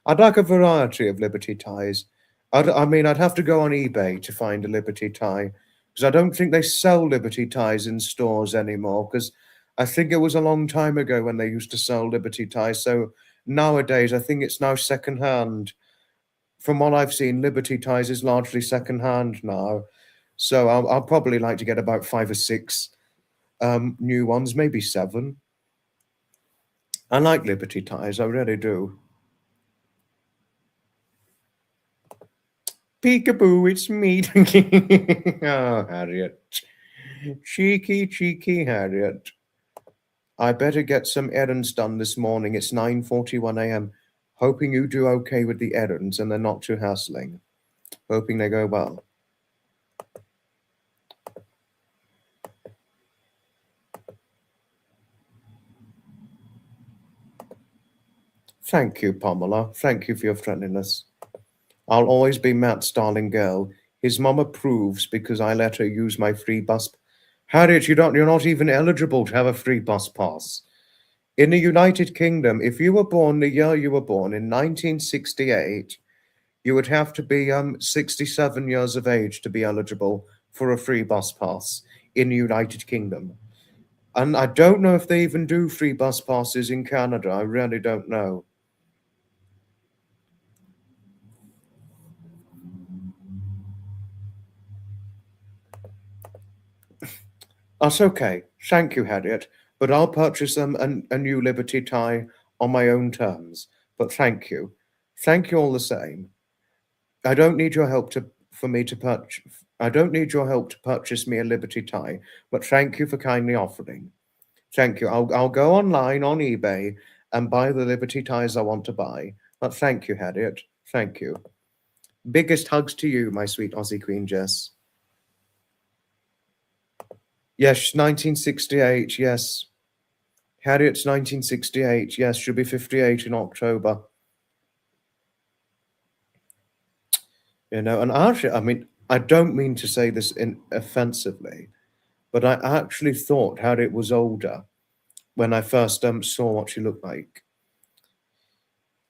S1: I'd like a variety of Liberty ties. I'd have to go on eBay to find a Liberty tie because I don't think they sell Liberty ties in stores anymore. Because I think it was a long time ago when they used to sell Liberty ties. So nowadays, I think it's now secondhand. From what I've seen, Liberty ties is largely secondhand now. So I'll probably like to get about 5 or 6 new ones, maybe 7. I like Liberty ties, I really do. Peekaboo, it's me. Oh, Harriet. Cheeky, cheeky Harriet. I better get some errands done this morning. It's 9:41 a.m. Hoping you do okay with the errands and they're not too hassling. Hoping they go well. Thank you, Pamela. Thank you for your friendliness. I'll always be Matt's darling girl. His mum approves because I let her use my free bus. Harriet, you're not even eligible to have a free bus pass. In the United Kingdom, if you were born the year you were born in 1968, you would have to be 67 years of age to be eligible for a free bus pass in the United Kingdom. And I don't know if they even do free bus passes in Canada. I really don't know. That's okay. Thank you, Harriet. But I'll purchase them a new Liberty tie on my own terms. But thank you. Thank you all the same. I don't need your help to for me to purchase. I don't need your help to purchase me a Liberty tie, but thank you for kindly offering. Thank you. I'll go online on eBay and buy the Liberty ties I want to buy. But thank you, Harriet. Thank you. Biggest hugs to you, my sweet Aussie Queen Jess. Yes, 1968. Yes. Harriet's 1968. Yes, she'll be 58 in October. And actually, I mean, I don't mean to say this offensively, but I actually thought Harriet was older when I first saw what she looked like.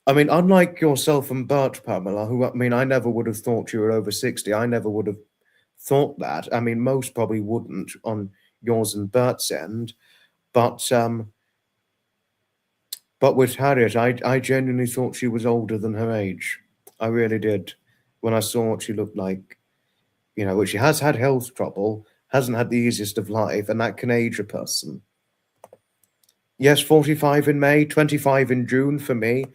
S1: I mean, unlike yourself and Bert, Pamela, who, I mean, I never would have thought you were over 60. I never would have thought that. I mean, most probably wouldn't on yours and Bert's end. But with Harriet, I genuinely thought she was older than her age. I really did when I saw what she looked like. But she has had health trouble, hasn't had the easiest of life, and that can age a person. Yes, 45 in May, 25 in June for me.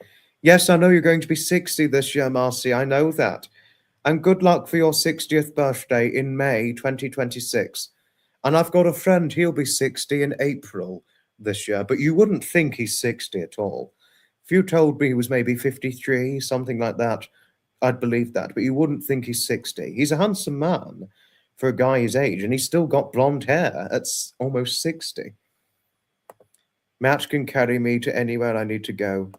S1: Yes, I know you're going to be 60 this year, Marcy. I know that. And good luck for your 60th birthday in May 2026. And I've got a friend, he'll be 60 in April this year, but you wouldn't think he's 60 at all. If you told me he was maybe 53, something like that, I'd believe that, but you wouldn't think he's 60. He's a handsome man for a guy his age, and he's still got blonde hair at almost 60. Matt can carry me to anywhere I need to go.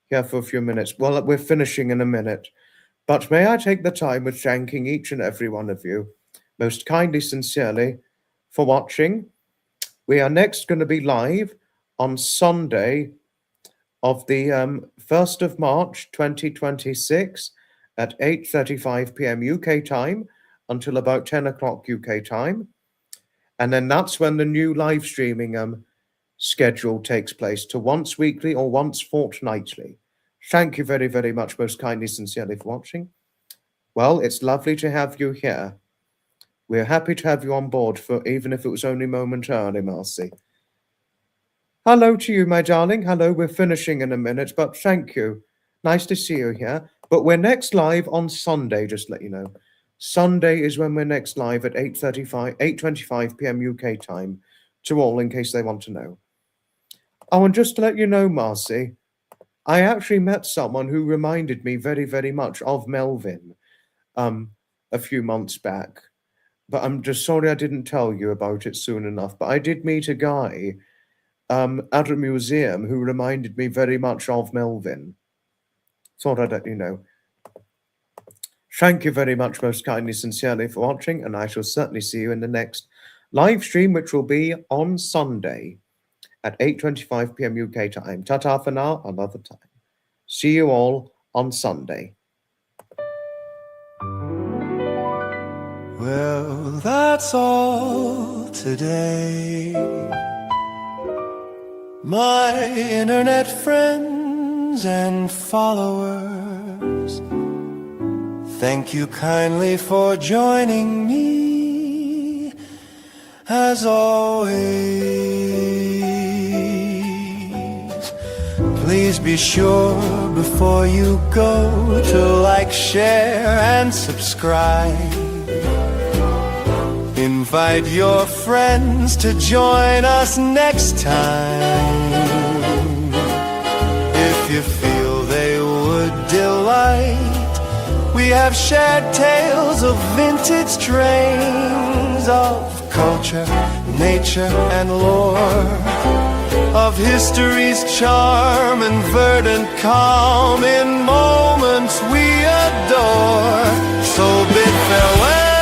S1: Here for a few minutes. Well, we're finishing in a minute. But may I take the time with thanking each and every one of you, most kindly, sincerely, for watching. We are next going to be live on Sunday of the 1st of March 2026 at 8:35 p.m. UK time until about 10 o'clock UK time. And then that's when the new live streaming schedule takes place to once weekly or once fortnightly. Thank you very, very much, most kindly, sincerely, for watching. Well, it's lovely to have you here. We're happy to have you on board, for even if it was only momentarily, Marcy. Hello to you, my darling. Hello, we're finishing in a minute, but thank you. Nice to see you here. But we're next live on Sunday, just to let you know. Sunday is when we're next live at 8:25 p.m. UK time, to all, in case they want to know. Oh, and just to let you know, Marcy, I actually met someone who reminded me very, very much of Melvin a few months back. But I'm just sorry I didn't tell you about it soon enough. But I did meet a guy at a museum who reminded me very much of Melvin. Thought I'd let you know. Thank you very much, most kindly, sincerely, for watching, and I shall certainly see you in the next live stream, which will be on Sunday at 8:25 p.m. UK time. Ta-ta for now, another time. See you all on Sunday.
S2: Well, that's all today. My internet friends and followers, thank you kindly for joining me, as always. Please be sure before you go to like, share, and subscribe. Invite your friends to join us next time. If you feel they would delight, we have shared tales of vintage trains, of culture, nature, and lore, of history's charm and verdant calm in moments we adore. So bid farewell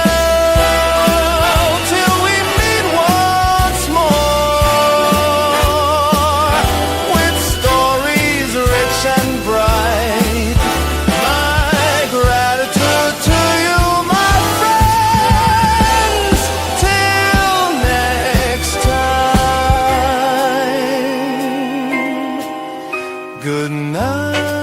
S2: till we meet once more, with stories rich and bright. My gratitude to you, my friends. Till next time. Good night.